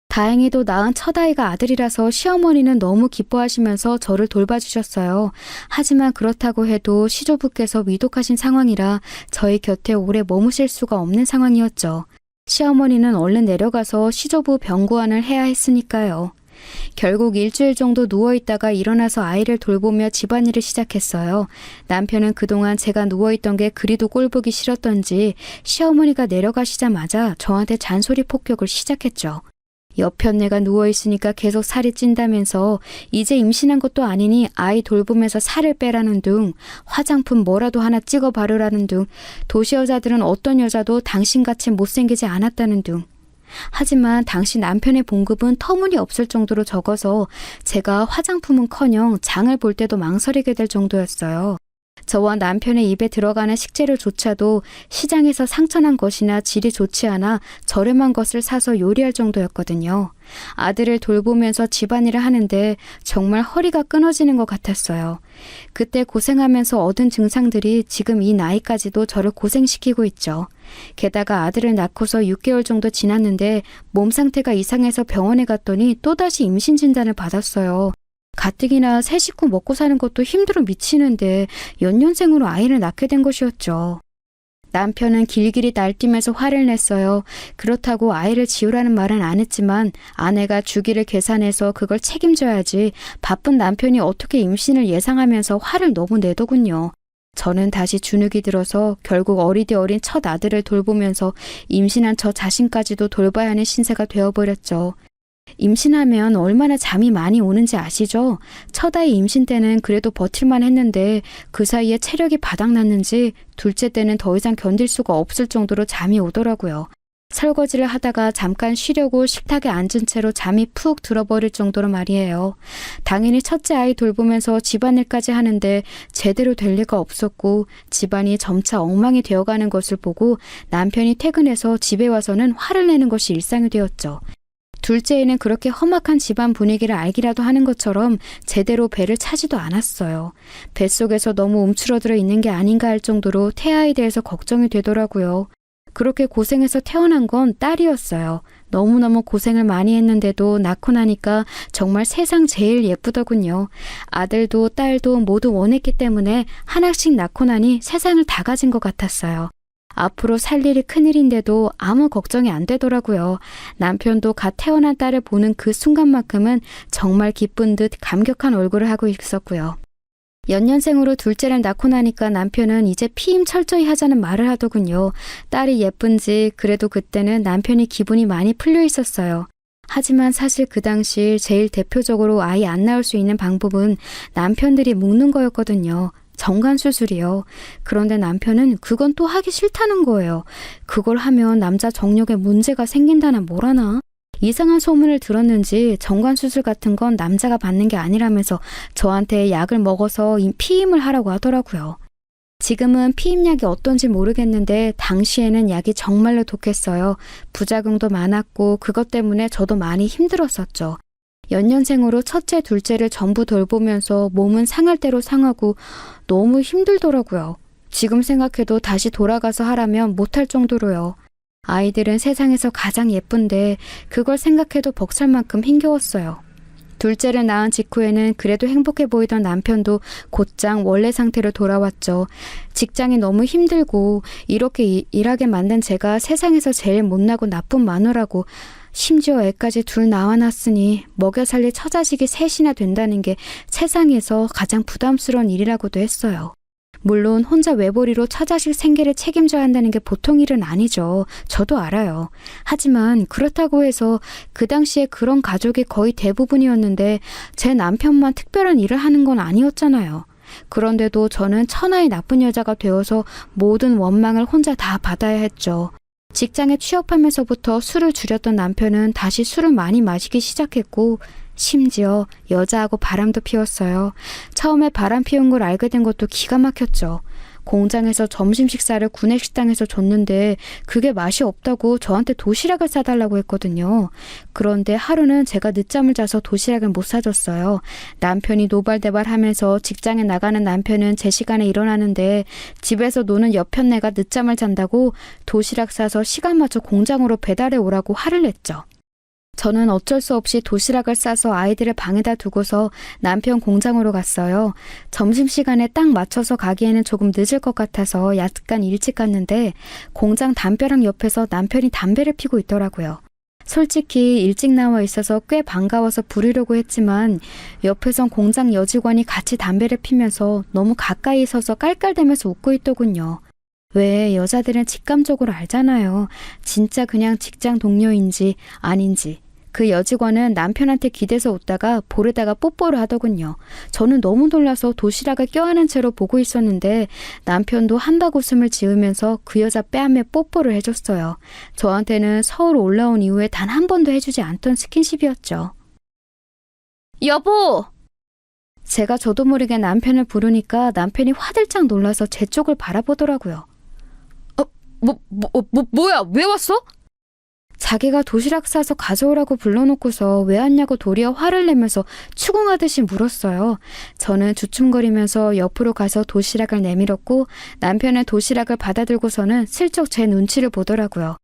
다행히도 낳은 첫 아이가 아들이라서 시어머니는 너무 기뻐하시면서 저를 돌봐주셨어요. 하지만 그렇다고 해도 시조부께서 위독하신 상황이라 저희 곁에 오래 머무실 수가 없는 상황이었죠. 시어머니는 얼른 내려가서 시조부 병구안을 해야 했으니까요. 결국 일주일 정도 누워있다가 일어나서 아이를 돌보며 집안일을 시작했어요. 남편은 그동안 제가 누워있던 게 그리도 꼴보기 싫었던지 시어머니가 내려가시자마자 저한테 잔소리 폭격을 시작했죠. 옆편 내가 누워있으니까 계속 살이 찐다면서 이제 임신한 것도 아니니 아이 돌보면서 살을 빼라는 둥, 화장품 뭐라도 하나 찍어 바르라는 둥, 도시 여자들은 어떤 여자도 당신같이 못생기지 않았다는 둥. 하지만 당시 남편의 봉급은 터무니없을 정도로 적어서 제가 화장품은커녕 장을 볼 때도 망설이게 될 정도였어요. 저와 남편의 입에 들어가는 식재료조차도 시장에서 상천한 것이나 질이 좋지 않아 저렴한 것을 사서 요리할 정도였거든요. 아들을 돌보면서 집안일을 하는데 정말 허리가 끊어지는 것 같았어요. 그때 고생하면서 얻은 증상들이 지금 이 나이까지도 저를 고생시키고 있죠. 게다가 아들을 낳고서 6개월 정도 지났는데 몸 상태가 이상해서 병원에 갔더니 또다시 임신 진단을 받았어요. 가뜩이나 새 식구 먹고 사는 것도 힘들어 미치는데 연년생으로 아이를 낳게 된 것이었죠. 남편은 길길이 날뛰면서 화를 냈어요. 그렇다고 아이를 지우라는 말은 안 했지만 아내가 주기를 계산해서 그걸 책임져야지 바쁜 남편이 어떻게 임신을 예상하면서 화를 너무 내더군요. 저는 다시 주눅이 들어서 결국 어리디 어린 첫 아들을 돌보면서 임신한 저 자신까지도 돌봐야 하는 신세가 되어버렸죠. 임신하면 얼마나 잠이 많이 오는지 아시죠? 첫 아이 임신 때는 그래도 버틸만 했는데 그 사이에 체력이 바닥났는지 둘째 때는 더 이상 견딜 수가 없을 정도로 잠이 오더라고요. 설거지를 하다가 잠깐 쉬려고 식탁에 앉은 채로 잠이 푹 들어버릴 정도로 말이에요. 당연히 첫째 아이 돌보면서 집안일까지 하는데 제대로 될 리가 없었고 집안이 점차 엉망이 되어가는 것을 보고 남편이 퇴근해서 집에 와서는 화를 내는 것이 일상이 되었죠. 둘째에는 그렇게 험악한 집안 분위기를 알기라도 하는 것처럼 제대로 배를 차지도 않았어요. 뱃속에서 너무 움츠러들어 있는 게 아닌가 할 정도로 태아에 대해서 걱정이 되더라고요. 그렇게 고생해서 태어난 건 딸이었어요. 너무너무 고생을 많이 했는데도 낳고 나니까 정말 세상 제일 예쁘더군요. 아들도 딸도 모두 원했기 때문에 하나씩 낳고 나니 세상을 다 가진 것 같았어요. 앞으로 살 일이 큰일인데도 아무 걱정이 안 되더라고요. 남편도 갓 태어난 딸을 보는 그 순간만큼은 정말 기쁜 듯 감격한 얼굴을 하고 있었고요. 연년생으로 둘째를 낳고 나니까 남편은 이제 피임 철저히 하자는 말을 하더군요. 딸이 예쁜지 그래도 그때는 남편이 기분이 많이 풀려 있었어요. 하지만 사실 그 당시 제일 대표적으로 아이 안 낳을 수 있는 방법은 남편들이 묶는 거였거든요. 정관수술이요. 그런데 남편은 그건 또 하기 싫다는 거예요. 그걸 하면 남자 정력에 문제가 생긴다나 뭐라나. 이상한 소문을 들었는지 정관수술 같은 건 남자가 받는 게 아니라면서 저한테 약을 먹어서 피임을 하라고 하더라고요. 지금은 피임약이 어떤지 모르겠는데 당시에는 약이 정말로 독했어요. 부작용도 많았고 그것 때문에 저도 많이 힘들었었죠. 연년생으로 첫째, 둘째를 전부 돌보면서 몸은 상할 대로 상하고 너무 힘들더라고요. 지금 생각해도 다시 돌아가서 하라면 못할 정도로요. 아이들은 세상에서 가장 예쁜데 그걸 생각해도 벅찰 만큼 힘겨웠어요. 둘째를 낳은 직후에는 그래도 행복해 보이던 남편도 곧장 원래 상태로 돌아왔죠. 직장이 너무 힘들고 이렇게 일하게 만든 제가 세상에서 제일 못나고 나쁜 마누라고 심지어 애까지 둘 낳아놨으니 먹여 살릴 처자식이 셋이나 된다는 게 세상에서 가장 부담스러운 일이라고도 했어요. 물론 혼자 외벌이로 처자식 생계를 책임져야 한다는 게 보통 일은 아니죠. 저도 알아요. 하지만 그렇다고 해서 그 당시에 그런 가족이 거의 대부분이었는데 제 남편만 특별한 일을 하는 건 아니었잖아요. 그런데도 저는 천하의 나쁜 여자가 되어서 모든 원망을 혼자 다 받아야 했죠. 직장에 취업하면서부터 술을 줄였던 남편은 다시 술을 많이 마시기 시작했고 심지어 여자하고 바람도 피웠어요. 처음에 바람 피운 걸 알게 된 것도 기가 막혔죠. 공장에서 점심 식사를 구내식당에서 줬는데 그게 맛이 없다고 저한테 도시락을 싸달라고 했거든요. 그런데 하루는 제가 늦잠을 자서 도시락을 못 사줬어요. 남편이 노발대발하면서 직장에 나가는 남편은 제 시간에 일어나는데 집에서 노는 여편네가 늦잠을 잔다고 도시락 싸서 시간 맞춰 공장으로 배달해 오라고 화를 냈죠. 저는 어쩔 수 없이 도시락을 싸서 아이들을 방에다 두고서 남편 공장으로 갔어요. 점심시간에 딱 맞춰서 가기에는 조금 늦을 것 같아서 약간 일찍 갔는데 공장 담벼락 옆에서 남편이 담배를 피고 있더라고요. 솔직히 일찍 나와 있어서 꽤 반가워서 부르려고 했지만 옆에선 공장 여직원이 같이 담배를 피면서 너무 가까이 서서 깔깔대면서 웃고 있더군요. 왜 여자들은 직감적으로 알잖아요. 진짜 그냥 직장 동료인지 아닌지. 그 여직원은 남편한테 기대서 웃다가 볼에다가 뽀뽀를 하더군요. 저는 너무 놀라서 도시락을 껴안은 채로 보고 있었는데 남편도 한박 웃음을 지으면서 그 여자 뺨에 뽀뽀를 해줬어요. 저한테는 서울 올라온 이후에 단 한 번도 해주지 않던 스킨십이었죠. 여보! 제가 저도 모르게 남편을 부르니까 남편이 화들짝 놀라서 제 쪽을 바라보더라고요. 뭐야? 왜 왔어? 자기가 도시락 싸서 가져오라고 불러놓고서 왜 왔냐고 도리어 화를 내면서 추궁하듯이 물었어요. 저는 주춤거리면서 옆으로 가서 도시락을 내밀었고 남편은 도시락을 받아들고서는 슬쩍 제 눈치를 보더라고요.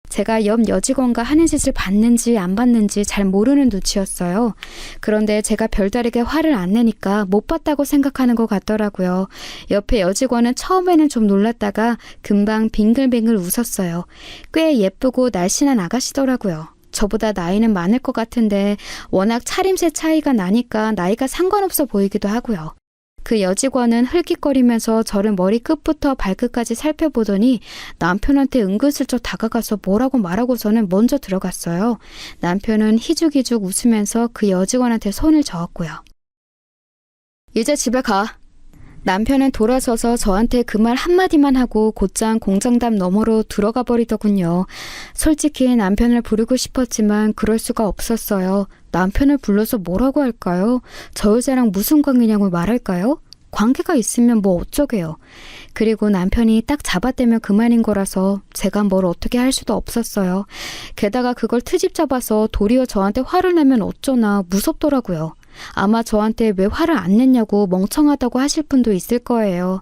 제가 옆 여직원과 하는 짓을 봤는지 안 봤는지 잘 모르는 눈치였어요. 그런데 제가 별다르게 화를 안 내니까 못 봤다고 생각하는 것 같더라고요. 옆에 여직원은 처음에는 좀 놀랐다가 금방 빙글빙글 웃었어요. 꽤 예쁘고 날씬한 아가씨더라고요. 저보다 나이는 많을 것 같은데 워낙 차림새 차이가 나니까 나이가 상관없어 보이기도 하고요. 그 여직원은 흘깃거리면서 저를 머리 끝부터 발끝까지 살펴보더니 남편한테 은근슬쩍 다가가서 뭐라고 말하고서는 먼저 들어갔어요. 남편은 희죽희죽 웃으면서 그 여직원한테 손을 저었고요. 이제 집에 가. 남편은 돌아서서 저한테 그 말 한마디만 하고 곧장 공장담 너머로 들어가 버리더군요. 솔직히 남편을 부르고 싶었지만 그럴 수가 없었어요. 남편을 불러서 뭐라고 할까요? 저 여자랑 무슨 관계냐고 말할까요? 관계가 있으면 뭐 어쩌게요. 그리고 남편이 딱 잡아떼면 그만인 거라서 제가 뭘 어떻게 할 수도 없었어요. 게다가 그걸 트집 잡아서 도리어 저한테 화를 내면 어쩌나 무섭더라고요. 아마 저한테 왜 화를 안 냈냐고 멍청하다고 하실 분도 있을 거예요.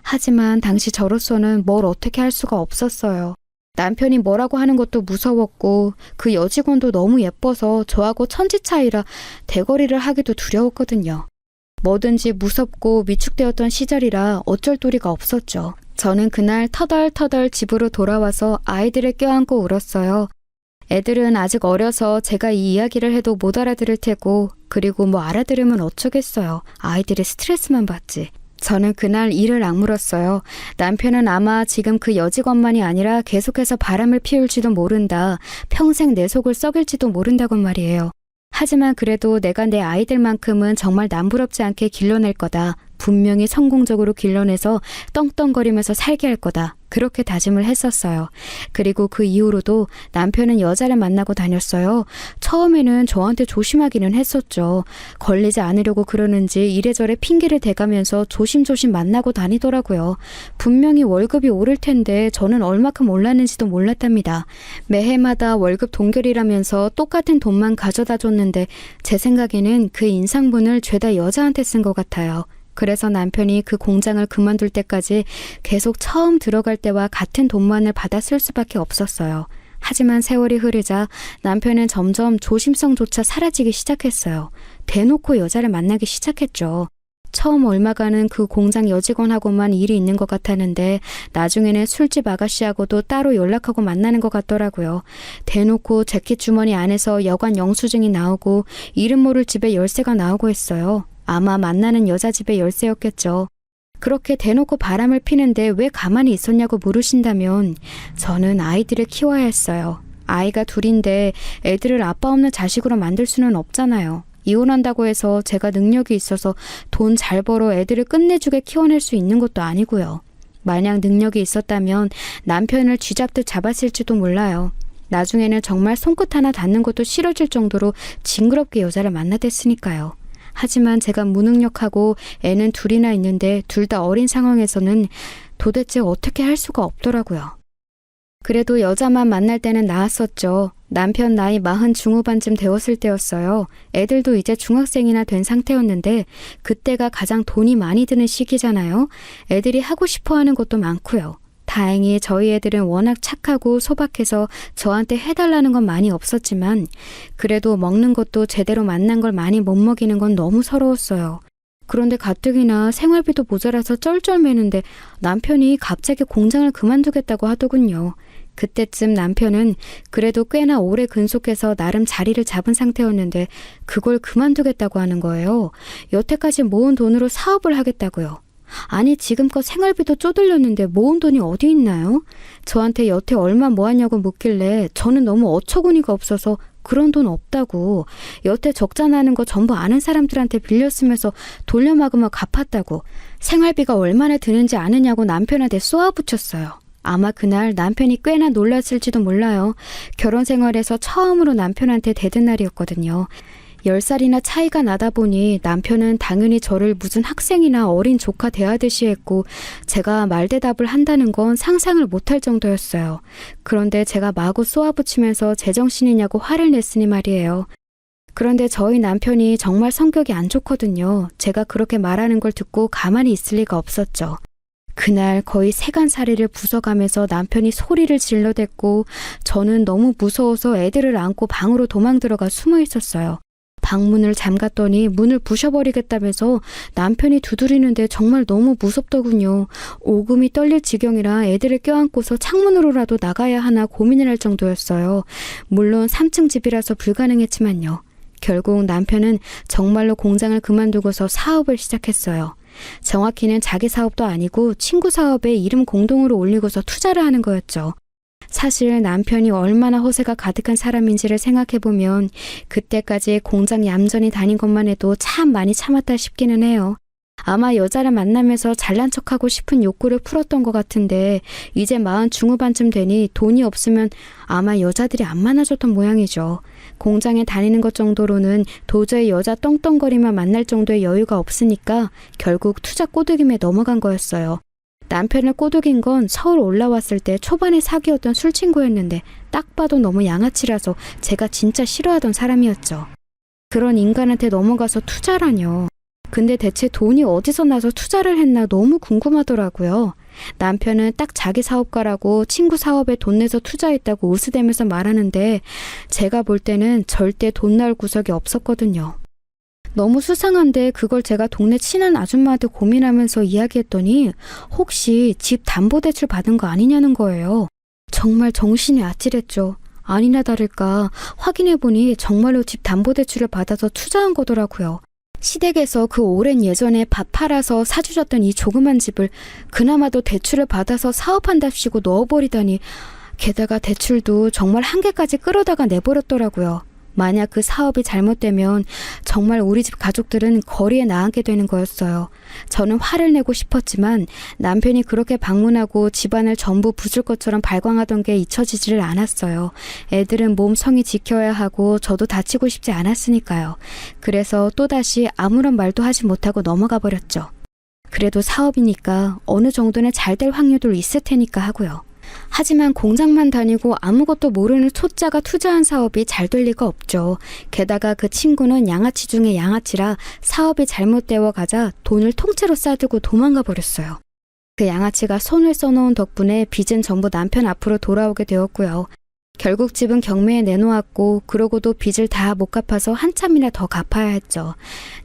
하지만 당시 저로서는 뭘 어떻게 할 수가 없었어요. 남편이 뭐라고 하는 것도 무서웠고 그 여직원도 너무 예뻐서 저하고 천지 차이라 대거리를 하기도 두려웠거든요. 뭐든지 무섭고 위축되었던 시절이라 어쩔 도리가 없었죠. 저는 그날 터덜터덜 집으로 돌아와서 아이들을 껴안고 울었어요. 애들은 아직 어려서 제가 이 이야기를 해도 못 알아들을 테고 그리고 뭐 알아들으면 어쩌겠어요. 아이들이 스트레스만 받지. 저는 그날 이를 악물었어요. 남편은 아마 지금 그 여직원만이 아니라 계속해서 바람을 피울지도 모른다. 평생 내 속을 썩일지도 모른다고 말이에요. 하지만 그래도 내가 내 아이들만큼은 정말 남부럽지 않게 길러낼 거다. 분명히 성공적으로 길러내서 떵떵거리면서 살게 할 거다. 그렇게 다짐을 했었어요. 그리고 그 이후로도 남편은 여자를 만나고 다녔어요. 처음에는 저한테 조심하기는 했었죠. 걸리지 않으려고 그러는지 이래저래 핑계를 대가면서 조심조심 만나고 다니더라고요. 분명히 월급이 오를 텐데 저는 얼마큼 올랐는지도 몰랐답니다. 매해마다 월급 동결이라면서 똑같은 돈만 가져다 줬는데 제 생각에는 그 인상분을 죄다 여자한테 쓴 것 같아요. 그래서 남편이 그 공장을 그만둘 때까지 계속 처음 들어갈 때와 같은 돈만을 받아 쓸 수밖에 없었어요. 하지만 세월이 흐르자 남편은 점점 조심성조차 사라지기 시작했어요. 대놓고 여자를 만나기 시작했죠. 처음 얼마간은 그 공장 여직원하고만 일이 있는 것 같았는데 나중에는 술집 아가씨하고도 따로 연락하고 만나는 것 같더라고요. 대놓고 재킷 주머니 안에서 여관 영수증이 나오고 이름 모를 집에 열쇠가 나오고 했어요. 아마 만나는 여자 집의 열쇠였겠죠. 그렇게 대놓고 바람을 피는데 왜 가만히 있었냐고 물으신다면 저는 아이들을 키워야 했어요. 아이가 둘인데 애들을 아빠 없는 자식으로 만들 수는 없잖아요. 이혼한다고 해서 제가 능력이 있어서 돈 잘 벌어 애들을 끝내주게 키워낼 수 있는 것도 아니고요. 만약 능력이 있었다면 남편을 쥐잡듯 잡았을지도 몰라요. 나중에는 정말 손끝 하나 닿는 것도 싫어질 정도로 징그럽게 여자를 만나댔으니까요. 하지만 제가 무능력하고 애는 둘이나 있는데 둘 다 어린 상황에서는 도대체 어떻게 할 수가 없더라고요. 그래도 여자만 만날 때는 나았었죠. 남편 나이 40 중후반쯤 되었을 때였어요. 애들도 이제 중학생이나 된 상태였는데 그때가 가장 돈이 많이 드는 시기잖아요. 애들이 하고 싶어하는 것도 많고요. 다행히 저희 애들은 워낙 착하고 소박해서 저한테 해달라는 건 많이 없었지만 그래도 먹는 것도 제대로 맛난 걸 많이 못 먹이는 건 너무 서러웠어요. 그런데 가뜩이나 생활비도 모자라서 쩔쩔매는데 남편이 갑자기 공장을 그만두겠다고 하더군요. 그때쯤 남편은 그래도 꽤나 오래 근속해서 나름 자리를 잡은 상태였는데 그걸 그만두겠다고 하는 거예요. 여태까지 모은 돈으로 사업을 하겠다고요. 아니 지금껏 생활비도 쪼들렸는데 모은 돈이 어디 있나요? 저한테 여태 얼마 모았냐고 묻길래 저는 너무 어처구니가 없어서 그런 돈 없다고, 여태 적자 나는 거 전부 아는 사람들한테 빌렸으면서 돌려막으며 갚았다고, 생활비가 얼마나 드는지 아느냐고 남편한테 쏘아붙였어요. 아마 그날 남편이 꽤나 놀랐을지도 몰라요. 결혼 생활에서 처음으로 남편한테 대든 날이었거든요. 10살이나 차이가 나다 보니 남편은 당연히 저를 무슨 학생이나 어린 조카 대하듯이 했고 제가 말대답을 한다는 건 상상을 못할 정도였어요. 그런데 제가 마구 쏘아붙이면서 제정신이냐고 화를 냈으니 말이에요. 그런데 저희 남편이 정말 성격이 안 좋거든요. 제가 그렇게 말하는 걸 듣고 가만히 있을 리가 없었죠. 그날 거의 세간살이를 부숴가면서 남편이 소리를 질러댔고 저는 너무 무서워서 애들을 안고 방으로 도망 들어가 숨어 있었어요. 방문을 잠갔더니 문을 부셔버리겠다면서 남편이 두드리는데 정말 너무 무섭더군요. 오금이 떨릴 지경이라 애들을 껴안고서 창문으로라도 나가야 하나 고민을 할 정도였어요. 물론 3층 집이라서 불가능했지만요. 결국 남편은 정말로 공장을 그만두고서 사업을 시작했어요. 정확히는 자기 사업도 아니고 친구 사업에 이름 공동으로 올리고서 투자를 하는 거였죠. 사실 남편이 얼마나 허세가 가득한 사람인지를 생각해보면 그때까지 공장 얌전히 다닌 것만 해도 참 많이 참았다 싶기는 해요. 아마 여자를 만나면서 잘난 척하고 싶은 욕구를 풀었던 것 같은데 이제 40 중후반쯤 되니 돈이 없으면 아마 여자들이 안 많아졌던 모양이죠. 공장에 다니는 것 정도로는 도저히 여자 떵떵거리만 만날 정도의 여유가 없으니까 결국 투자 꼬드김에 넘어간 거였어요. 남편을 꼬드긴 건 서울 올라왔을 때 초반에 사귀었던 술친구였는데 딱 봐도 너무 양아치라서 제가 진짜 싫어하던 사람이었죠. 그런 인간한테 넘어가서 투자라뇨. 근데 대체 돈이 어디서 나서 투자를 했나 너무 궁금하더라고요. 남편은 딱 자기 사업가라고 친구 사업에 돈 내서 투자했다고 으스대면서 말하는데 제가 볼 때는 절대 돈 나올 구석이 없었거든요. 너무 수상한데 그걸 제가 동네 친한 아줌마한테 고민하면서 이야기했더니 혹시 집 담보대출 받은 거 아니냐는 거예요. 정말 정신이 아찔했죠. 아니나 다를까 확인해보니 정말로 집 담보대출을 받아서 투자한 거더라고요. 시댁에서 그 오랜 예전에 밥 팔아서 사주셨던 이 조그만 집을 그나마도 대출을 받아서 사업한답시고 넣어버리다니 게다가 대출도 정말 한계까지 끌어다가 내버렸더라고요. 만약 그 사업이 잘못되면 정말 우리 집 가족들은 거리에 나가게 되는 거였어요. 저는 화를 내고 싶었지만 남편이 그렇게 방문하고 집안을 전부 부술 것처럼 발광하던 게 잊혀지지를 않았어요. 애들은 몸 성이 지켜야 하고 저도 다치고 싶지 않았으니까요. 그래서 또다시 아무런 말도 하지 못하고 넘어가 버렸죠. 그래도 사업이니까 어느 정도는 잘 될 확률도 있을 테니까 하고요. 하지만 공장만 다니고 아무것도 모르는 초짜가 투자한 사업이 잘 될 리가 없죠. 게다가 그 친구는 양아치 중에 양아치라 사업이 잘못되어 가자 돈을 통째로 싸들고 도망가 버렸어요. 그 양아치가 손을 써놓은 덕분에 빚은 전부 남편 앞으로 돌아오게 되었고요. 결국 집은 경매에 내놓았고 그러고도 빚을 다 못 갚아서 한참이나 더 갚아야 했죠.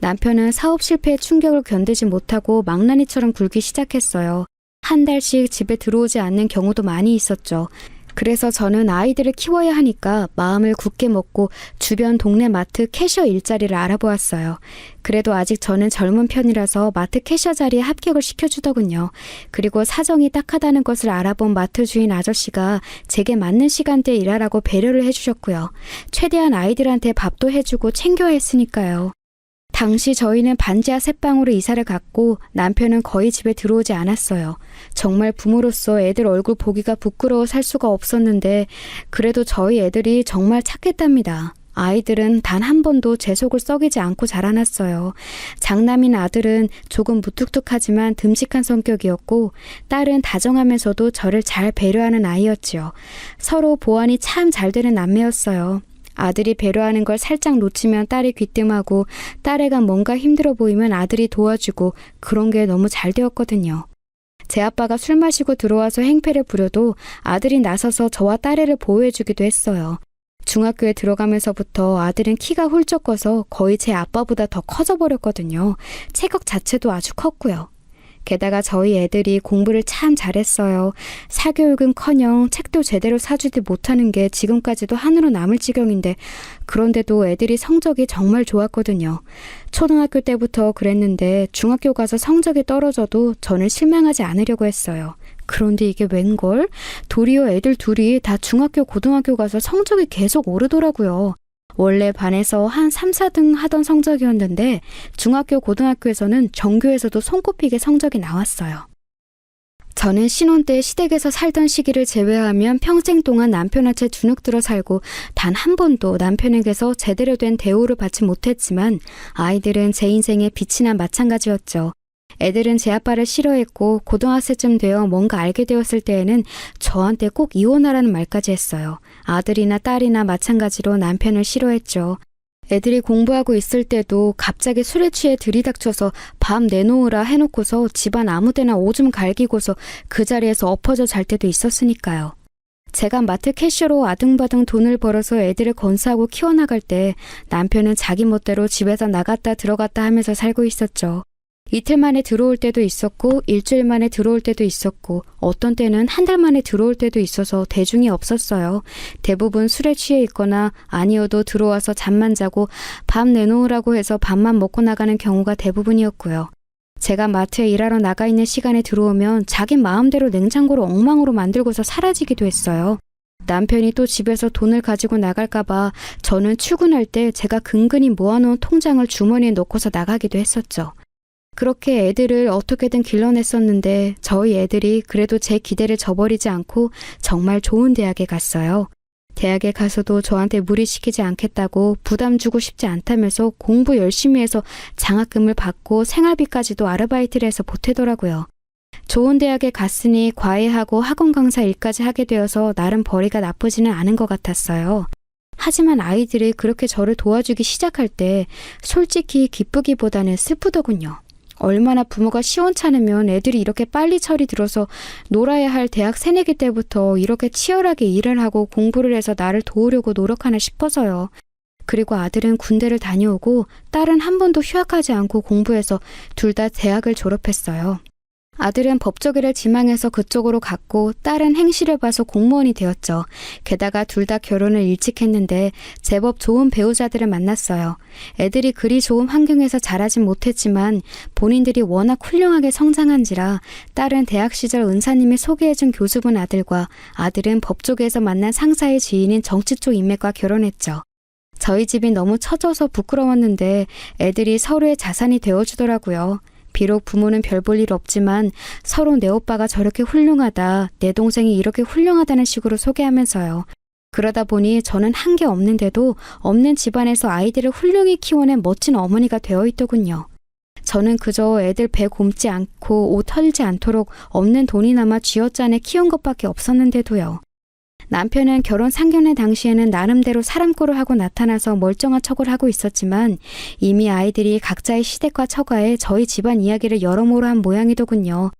남편은 사업 실패의 충격을 견디지 못하고 망나니처럼 굴기 시작했어요. 한 달씩 집에 들어오지 않는 경우도 많이 있었죠. 그래서 저는 아이들을 키워야 하니까 마음을 굳게 먹고 주변 동네 마트 캐셔 일자리를 알아보았어요. 그래도 아직 저는 젊은 편이라서 마트 캐셔 자리에 합격을 시켜주더군요. 그리고 사정이 딱하다는 것을 알아본 마트 주인 아저씨가 제게 맞는 시간대에 일하라고 배려를 해주셨고요. 최대한 아이들한테 밥도 해주고 챙겨야 했으니까요. 당시 저희는 반지하 셋방으로 이사를 갔고 남편은 거의 집에 들어오지 않았어요. 정말 부모로서 애들 얼굴 보기가 부끄러워 살 수가 없었는데 그래도 저희 애들이 정말 착했답니다. 아이들은 단 한 번도 제 속을 썩이지 않고 자라났어요. 장남인 아들은 조금 무뚝뚝하지만 듬직한 성격이었고 딸은 다정하면서도 저를 잘 배려하는 아이였지요. 서로 보완이 참 잘 되는 남매였어요. 아들이 배려하는 걸 살짝 놓치면 딸이 귀뜸하고 딸애가 뭔가 힘들어 보이면 아들이 도와주고 그런 게 너무 잘 되었거든요. 제 아빠가 술 마시고 들어와서 행패를 부려도 아들이 나서서 저와 딸애를 보호해주기도 했어요. 중학교에 들어가면서부터 아들은 키가 훌쩍 커서 거의 제 아빠보다 더 커져버렸거든요. 체격 자체도 아주 컸고요. 게다가 저희 애들이 공부를 참 잘했어요. 사교육은커녕 책도 제대로 사주지 못하는 게 지금까지도 한으로 남을 지경인데 그런데도 애들이 성적이 정말 좋았거든요. 초등학교 때부터 그랬는데 중학교 가서 성적이 떨어져도 저는 실망하지 않으려고 했어요. 그런데 이게 웬걸? 도리어 애들 둘이 다 중학교, 고등학교 가서 성적이 계속 오르더라고요. 원래 반에서 한 3, 4등 하던 성적이었는데 중학교, 고등학교에서는 전교에서도 손꼽히게 성적이 나왔어요. 저는 신혼 때 시댁에서 살던 시기를 제외하면 평생 동안 남편한테 주눅들어 살고 단 한 번도 남편에게서 제대로 된 대우를 받지 못했지만 아이들은 제 인생의 빛이 난 마찬가지였죠. 애들은 제 아빠를 싫어했고 고등학생쯤 되어 뭔가 알게 되었을 때에는 저한테 꼭 이혼하라는 말까지 했어요. 아들이나 딸이나 마찬가지로 남편을 싫어했죠. 애들이 공부하고 있을 때도 갑자기 술에 취해 들이닥쳐서 밤 내놓으라 해놓고서 집안 아무데나 오줌 갈기고서 그 자리에서 엎어져 잘 때도 있었으니까요. 제가 마트 캐셔로 아등바등 돈을 벌어서 애들을 건사하고 키워나갈 때 남편은 자기 멋대로 집에서 나갔다 들어갔다 하면서 살고 있었죠. 이틀 만에 들어올 때도 있었고 일주일 만에 들어올 때도 있었고 어떤 때는 한 달 만에 들어올 때도 있어서 대중이 없었어요. 대부분 술에 취해 있거나 아니어도 들어와서 잠만 자고 밥 내놓으라고 해서 밥만 먹고 나가는 경우가 대부분이었고요. 제가 마트에 일하러 나가 있는 시간에 들어오면 자기 마음대로 냉장고를 엉망으로 만들고서 사라지기도 했어요. 남편이 또 집에서 돈을 가지고 나갈까봐 저는 출근할 때 제가 근근히 모아놓은 통장을 주머니에 넣고서 나가기도 했었죠. 그렇게 애들을 어떻게든 길러냈었는데 저희 애들이 그래도 제 기대를 저버리지 않고 정말 좋은 대학에 갔어요. 대학에 가서도 저한테 무리시키지 않겠다고 부담 주고 싶지 않다면서 공부 열심히 해서 장학금을 받고 생활비까지도 아르바이트를 해서 보태더라고요. 좋은 대학에 갔으니 과외하고 학원 강사 일까지 하게 되어서 나름 벌이가 나쁘지는 않은 것 같았어요. 하지만 아이들이 그렇게 저를 도와주기 시작할 때 솔직히 기쁘기보다는 슬프더군요. 얼마나 부모가 시원찮으면 애들이 이렇게 빨리 철이 들어서 놀아야 할 대학 새내기 때부터 이렇게 치열하게 일을 하고 공부를 해서 나를 도우려고 노력하나 싶어서요. 그리고 아들은 군대를 다녀오고 딸은 한 번도 휴학하지 않고 공부해서 둘 다 대학을 졸업했어요. 아들은 법조계를 지망해서 그쪽으로 갔고 딸은 행시를 봐서 공무원이 되었죠. 게다가 둘 다 결혼을 일찍 했는데 제법 좋은 배우자들을 만났어요. 애들이 그리 좋은 환경에서 자라진 못했지만 본인들이 워낙 훌륭하게 성장한지라 딸은 대학 시절 은사님이 소개해준 교수분 아들과 아들은 법조계에서 만난 상사의 지인인 정치 쪽 인맥과 결혼했죠. 저희 집이 너무 처져서 부끄러웠는데 애들이 서로의 자산이 되어주더라고요. 비록 부모는 별 볼 일 없지만 서로 내 오빠가 저렇게 훌륭하다, 내 동생이 이렇게 훌륭하다는 식으로 소개하면서요. 그러다 보니 저는 한 게 없는데도 없는 집안에서 아이들을 훌륭히 키워낸 멋진 어머니가 되어 있더군요. 저는 그저 애들 배 굼지 않고 옷 털지 않도록 없는 돈이나마 쥐어짜내 키운 것밖에 없었는데도요. 남편은 결혼 상견례 당시에는 나름대로 사람꼴을 하고 나타나서 멀쩡한 척을 하고 있었지만 이미 아이들이 각자의 시댁과 처가에 저희 집안 이야기를 여러모로 한 모양이더군요.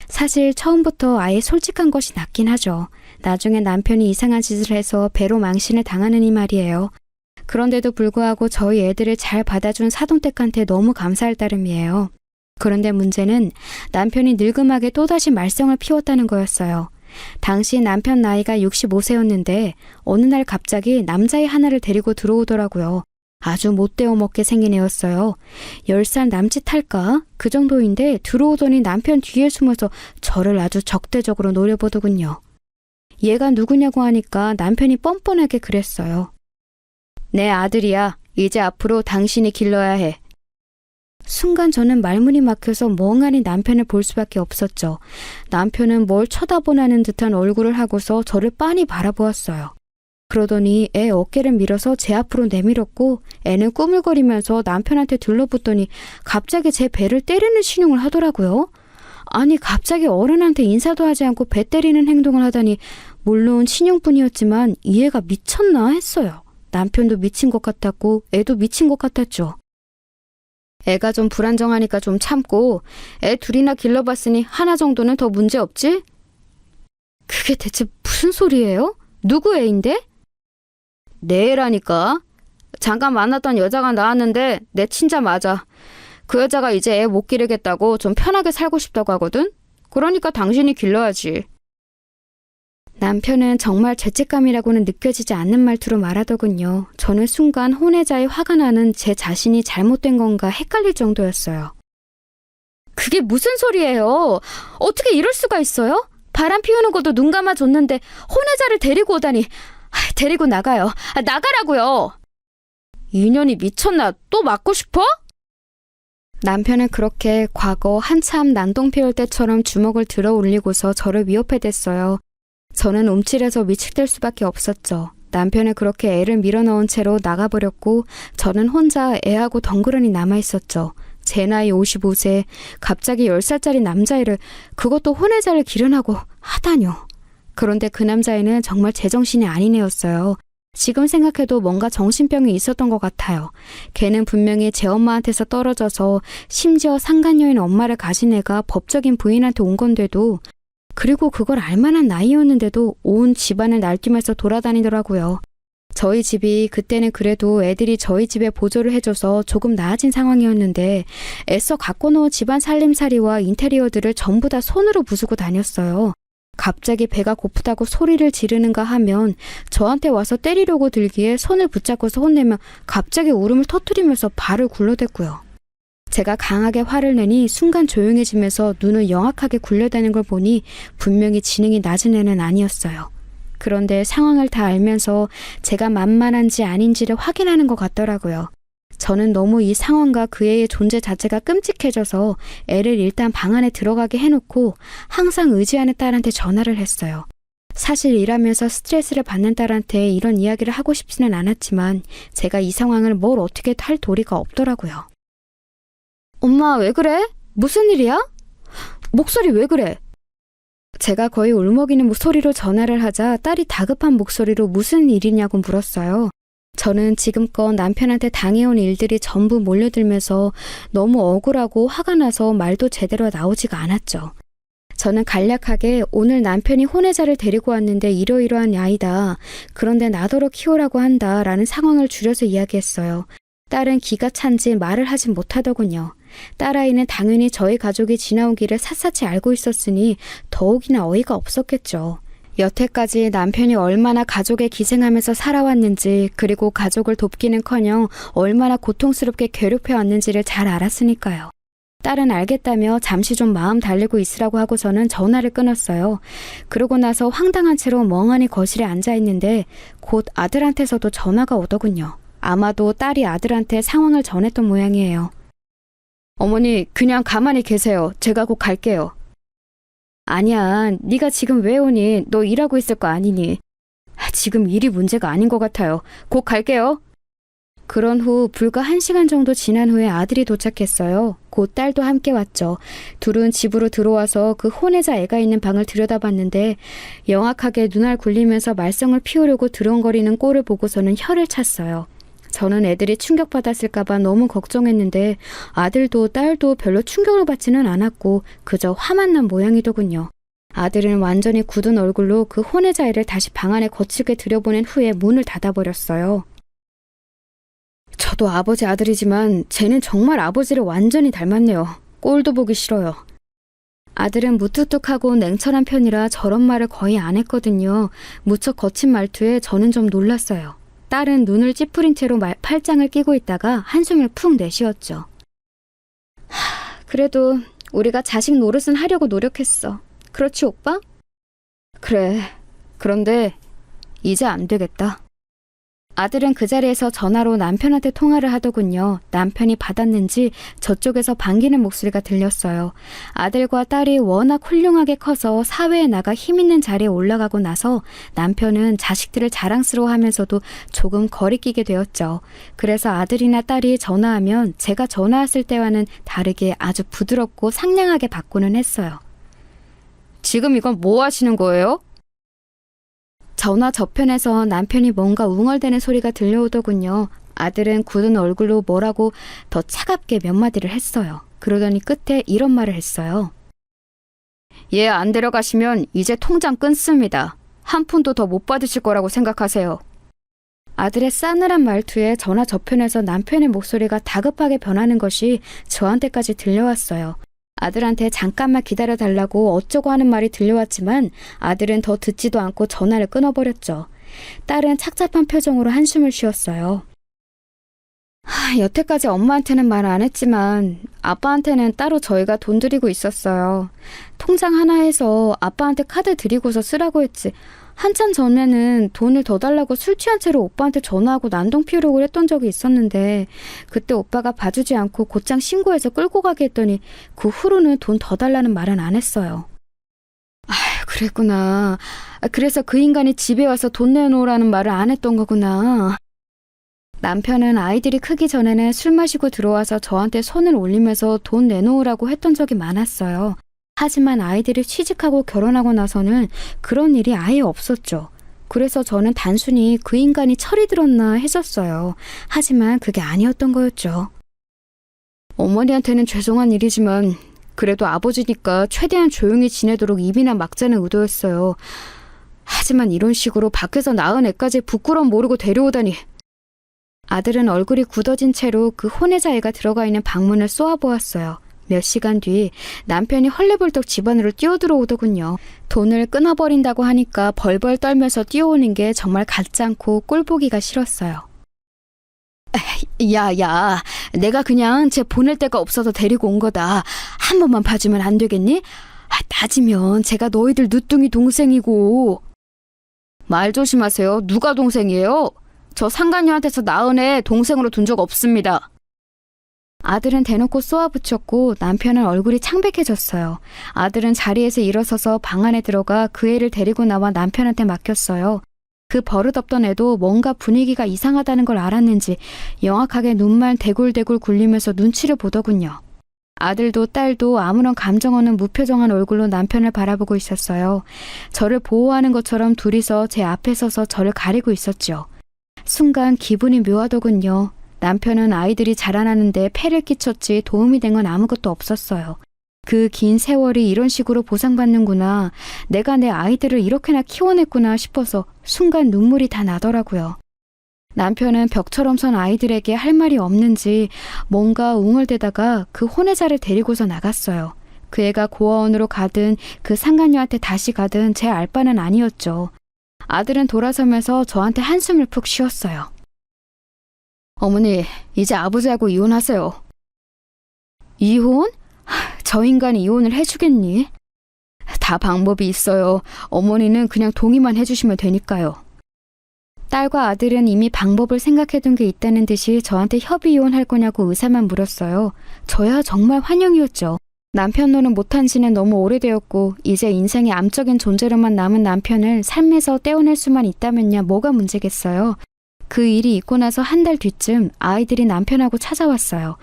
사실 처음부터 아예 솔직한 것이 낫긴 하죠. 나중에 남편이 이상한 짓을 해서 배로 망신을 당하느니 말이에요. 그런데도 불구하고 저희 애들을 잘 받아준 사돈댁한테 너무 감사할 따름이에요. 그런데 문제는 남편이 늙음하게 또다시 말썽을 피웠다는 거였어요. 당시 남편 나이가 65세였는데 어느 날 갑자기 남자애 하나를 데리고 들어오더라고요. 아주 못되어 먹게 생긴 애였어요. 10살 남짓할까? 그 정도인데 들어오더니 남편 뒤에 숨어서 저를 아주 적대적으로 노려보더군요. 얘가 누구냐고 하니까 남편이 뻔뻔하게 그랬어요. 내 아들이야. 이제 앞으로 당신이 길러야 해. 순간 저는 말문이 막혀서 멍하니 남편을 볼 수밖에 없었죠. 남편은 뭘 쳐다보라는 듯한 얼굴을 하고서 저를 빤히 바라보았어요. 그러더니 애 어깨를 밀어서 제 앞으로 내밀었고 애는 꾸물거리면서 남편한테 들러붙더니 갑자기 제 배를 때리는 신용을 하더라고요. 아니 갑자기 어른한테 인사도 하지 않고 배 때리는 행동을 하다니 물론 신용뿐이었지만 이 애가 미쳤나 했어요. 남편도 미친 것 같았고 애도 미친 것 같았죠. 애가 좀 불안정하니까 좀 참고 애 둘이나 길러봤으니 하나 정도는 더 문제 없지? 그게 대체 무슨 소리예요? 누구 애인데? 내 애라니까. 잠깐 만났던 여자가 나왔는데 내 친자 맞아. 그 여자가 이제 애 못 기르겠다고 좀 편하게 살고 싶다고 하거든? 그러니까 당신이 길러야지. 남편은 정말 죄책감이라고는 느껴지지 않는 말투로 말하더군요. 저는 순간 혼외자의 화가 나는 제 자신이 잘못된 건가 헷갈릴 정도였어요. 그게 무슨 소리예요? 어떻게 이럴 수가 있어요? 바람 피우는 것도 눈 감아줬는데 혼외자를 데리고 오다니. 데리고 나가요. 나가라고요. 인연이 미쳤나? 또 맞고 싶어? 남편은 그렇게 과거 한참 난동 피울 때처럼 주먹을 들어 올리고서 저를 위협해댔어요. 저는 움찔해서 위축될 수밖에 없었죠. 남편은 그렇게 애를 밀어넣은 채로 나가버렸고 저는 혼자 애하고 덩그러니 남아있었죠. 제 나이 55세 갑자기 10살짜리 남자애를 그것도 혼외자를 기른하고 하다뇨. 그런데 그 남자애는 정말 제정신이 아닌 애였어요. 지금 생각해도 뭔가 정신병이 있었던 것 같아요. 걔는 분명히 제 엄마한테서 떨어져서 심지어 상간녀인 엄마를 가진 애가 법적인 부인한테 온 건데도 그리고 그걸 알만한 나이였는데도 온 집안을 날뛰면서 돌아다니더라고요. 저희 집이 그때는 그래도 애들이 저희 집에 보조를 해줘서 조금 나아진 상황이었는데 애써 갖고 놓은 집안 살림살이와 인테리어들을 전부 다 손으로 부수고 다녔어요. 갑자기 배가 고프다고 소리를 지르는가 하면 저한테 와서 때리려고 들기에 손을 붙잡고서 혼내면 갑자기 울음을 터뜨리면서 발을 굴러댔고요. 제가 강하게 화를 내니 순간 조용해지면서 눈을 영악하게 굴려대는 걸 보니 분명히 지능이 낮은 애는 아니었어요. 그런데 상황을 다 알면서 제가 만만한지 아닌지를 확인하는 것 같더라고요. 저는 너무 이 상황과 그 애의 존재 자체가 끔찍해져서 애를 일단 방 안에 들어가게 해놓고 항상 의지하는 딸한테 전화를 했어요. 사실 일하면서 스트레스를 받는 딸한테 이런 이야기를 하고 싶지는 않았지만 제가 이 상황을 뭘 어떻게 할 도리가 없더라고요. 엄마, 왜 그래? 무슨 일이야? 목소리 왜 그래? 제가 거의 울먹이는 목소리로 전화를 하자 딸이 다급한 목소리로 무슨 일이냐고 물었어요. 저는 지금껏 남편한테 당해온 일들이 전부 몰려들면서 너무 억울하고 화가 나서 말도 제대로 나오지가 않았죠. 저는 간략하게 오늘 남편이 혼외자를 데리고 왔는데 이러이러한 아이다. 그런데 나더러 키우라고 한다. 라는 상황을 줄여서 이야기했어요. 딸은 기가 찬지 말을 하지 못하더군요. 딸아이는 당연히 저희 가족이 지나온 길을 샅샅이 알고 있었으니 더욱이나 어이가 없었겠죠. 여태까지 남편이 얼마나 가족에 기생하면서 살아왔는지 그리고 가족을 돕기는커녕 얼마나 고통스럽게 괴롭혀왔는지를 잘 알았으니까요. 딸은 알겠다며 잠시 좀 마음 달래고 있으라고 하고서는 전화를 끊었어요. 그러고 나서 황당한 채로 멍하니 거실에 앉아있는데 곧 아들한테서도 전화가 오더군요. 아마도 딸이 아들한테 상황을 전했던 모양이에요. 어머니, 그냥 가만히 계세요. 제가 곧 갈게요. 아니야, 네가 지금 왜 오니? 너 일하고 있을 거 아니니? 지금 일이 문제가 아닌 것 같아요. 곧 갈게요. 그런 후 불과 1시간 정도 지난 후에 아들이 도착했어요. 곧 딸도 함께 왔죠. 둘은 집으로 들어와서 그 혼외자 애가 있는 방을 들여다봤는데 영악하게 눈알 굴리면서 말썽을 피우려고 드렁거리는 꼴을 보고서는 혀를 찼어요. 저는 애들이 충격받았을까봐 너무 걱정했는데 아들도 딸도 별로 충격을 받지는 않았고 그저 화만 난 모양이더군요. 아들은 완전히 굳은 얼굴로 그 혼외자 애를 다시 방 안에 거칠게 들여보낸 후에 문을 닫아버렸어요. 저도 아버지 아들이지만 쟤는 정말 아버지를 완전히 닮았네요. 꼴도 보기 싫어요. 아들은 무뚝뚝하고 냉철한 편이라 저런 말을 거의 안 했거든요. 무척 거친 말투에 저는 좀 놀랐어요. 딸은 눈을 찌푸린 채로 팔짱을 끼고 있다가 한숨을 푹 내쉬었죠. 그래도 우리가 자식 노릇은 하려고 노력했어. 그렇지, 오빠? 그래. 그런데 이제 안 되겠다. 아들은 그 자리에서 전화로 남편한테 통화를 하더군요. 남편이 받았는지 저쪽에서 반기는 목소리가 들렸어요. 아들과 딸이 워낙 훌륭하게 커서 사회에 나가 힘있는 자리에 올라가고 나서 남편은 자식들을 자랑스러워하면서도 조금 거리끼게 되었죠. 그래서 아들이나 딸이 전화하면 제가 전화 왔을 때와는 다르게 아주 부드럽고 상냥하게 받고는 했어요. 지금 이건 뭐 하시는 거예요? 전화 저편에서 남편이 뭔가 웅얼대는 소리가 들려오더군요. 아들은 굳은 얼굴로 뭐라고 더 차갑게 몇 마디를 했어요. 그러더니 끝에 이런 말을 했어요. 얘 안 데려가시면 이제 통장 끊습니다. 한 푼도 더 못 받으실 거라고 생각하세요. 아들의 싸늘한 말투에 전화 저편에서 남편의 목소리가 다급하게 변하는 것이 저한테까지 들려왔어요. 아들한테 잠깐만 기다려달라고 어쩌고 하는 말이 들려왔지만 아들은 더 듣지도 않고 전화를 끊어버렸죠. 딸은 착잡한 표정으로 한숨을 쉬었어요. 여태까지 엄마한테는 말 안 했지만 아빠한테는 따로 저희가 돈 드리고 있었어요. 통장 하나에서 아빠한테 카드 드리고서 쓰라고 했지. 한참 전에는 돈을 더 달라고 술 취한 채로 오빠한테 전화하고 난동 피우려고 했던 적이 있었는데 그때 오빠가 봐주지 않고 곧장 신고해서 끌고 가게 했더니 그 후로는 돈 더 달라는 말은 안 했어요. 그랬구나. 그래서 그 인간이 집에 와서 돈 내놓으라는 말을 안 했던 거구나. 남편은 아이들이 크기 전에는 술 마시고 들어와서 저한테 손을 올리면서 돈 내놓으라고 했던 적이 많았어요. 하지만 아이들이 취직하고 결혼하고 나서는 그런 일이 아예 없었죠. 그래서 저는 단순히 그 인간이 철이 들었나 했었어요. 하지만 그게 아니었던 거였죠. 어머니한테는 죄송한 일이지만 그래도 아버지니까 최대한 조용히 지내도록 입이나 막자는 의도였어요. 하지만 이런 식으로 밖에서 낳은 애까지 부끄러움 모르고 데려오다니. 아들은 얼굴이 굳어진 채로 그 혼외자 애가 들어가 있는 방문을 쏘아보았어요. 몇 시간 뒤 남편이 헐레벌떡 집 안으로 뛰어들어오더군요. 돈을 끊어버린다고 하니까 벌벌 떨면서 뛰어오는 게 정말 같지 않고 꼴보기가 싫었어요. 야, 내가 그냥 쟤 보낼 데가 없어서 데리고 온 거다. 한 번만 봐주면 안 되겠니? 따지면 제가 너희들 누뚱이 동생이고. 말 조심하세요. 누가 동생이에요? 저 상간녀한테서 낳은 애 동생으로 둔 적 없습니다. 아들은 대놓고 쏘아붙였고 남편은 얼굴이 창백해졌어요. 아들은 자리에서 일어서서 방 안에 들어가 그 애를 데리고 나와 남편한테 맡겼어요. 그 버릇없던 애도 뭔가 분위기가 이상하다는 걸 알았는지 영악하게 눈만 대굴대굴 굴리면서 눈치를 보더군요. 아들도 딸도 아무런 감정 없는 무표정한 얼굴로 남편을 바라보고 있었어요. 저를 보호하는 것처럼 둘이서 제 앞에 서서 저를 가리고 있었죠. 순간 기분이 묘하더군요. 남편은 아이들이 자라나는데 폐를 끼쳤지 도움이 된 건 아무것도 없었어요. 그 긴 세월이 이런 식으로 보상받는구나. 내가 내 아이들을 이렇게나 키워냈구나 싶어서 순간 눈물이 다 나더라고요. 남편은 벽처럼 선 아이들에게 할 말이 없는지 뭔가 웅얼대다가 그 혼외자를 데리고서 나갔어요. 그 애가 고아원으로 가든 그 상간녀한테 다시 가든 제 알 바는 아니었죠. 아들은 돌아서면서 저한테 한숨을 푹 쉬었어요. 어머니, 이제 아버지하고 이혼하세요. 이혼? 저 인간이 이혼을 해주겠니? 다 방법이 있어요. 어머니는 그냥 동의만 해주시면 되니까요. 딸과 아들은 이미 방법을 생각해둔 게 있다는 듯이 저한테 협의 이혼할 거냐고 의사만 물었어요. 저야 정말 환영이었죠. 남편 노릇 못한 지는 너무 오래되었고 이제 인생의 암적인 존재로만 남은 남편을 삶에서 떼어낼 수만 있다면야 뭐가 문제겠어요. 그 일이 있고 나서 한 달 뒤쯤 아이들이 남편하고 찾아왔어요.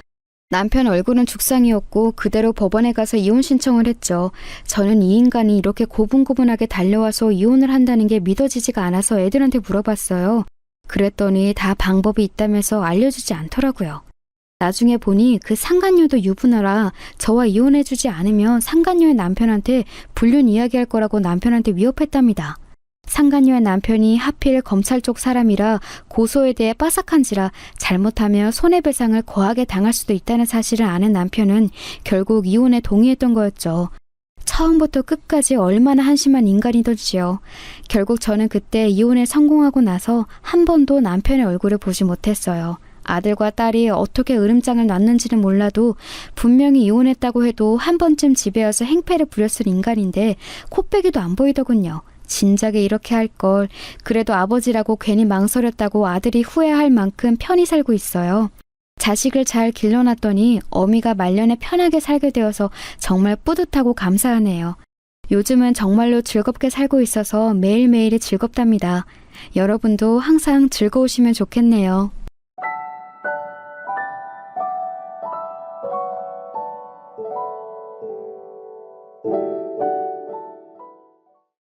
남편 얼굴은 죽상이었고 그대로 법원에 가서 이혼 신청을 했죠. 저는 이 인간이 이렇게 고분고분하게 달려와서 이혼을 한다는 게 믿어지지가 않아서 애들한테 물어봤어요. 그랬더니 다 방법이 있다면서 알려주지 않더라고요. 나중에 보니 그 상간녀도 유부녀라 저와 이혼해주지 않으면 상간녀의 남편한테 불륜 이야기할 거라고 남편한테 위협했답니다. 상간녀의 남편이 하필 검찰 쪽 사람이라 고소에 대해 빠삭한지라 잘못하면 손해배상을 거하게 당할 수도 있다는 사실을 아는 남편은 결국 이혼에 동의했던 거였죠. 처음부터 끝까지 얼마나 한심한 인간이던지요. 결국 저는 그때 이혼에 성공하고 나서 한 번도 남편의 얼굴을 보지 못했어요. 아들과 딸이 어떻게 으름장을 놨는지는 몰라도 분명히 이혼했다고 해도 한 번쯤 집에 와서 행패를 부렸을 인간인데 코빼기도 안 보이더군요. 진작에 이렇게 할 걸. 그래도 아버지라고 괜히 망설였다고 아들이 후회할 만큼 편히 살고 있어요. 자식을 잘 길러놨더니 어미가 말년에 편하게 살게 되어서 정말 뿌듯하고 감사하네요. 요즘은 정말로 즐겁게 살고 있어서 매일매일이 즐겁답니다. 여러분도 항상 즐거우시면 좋겠네요.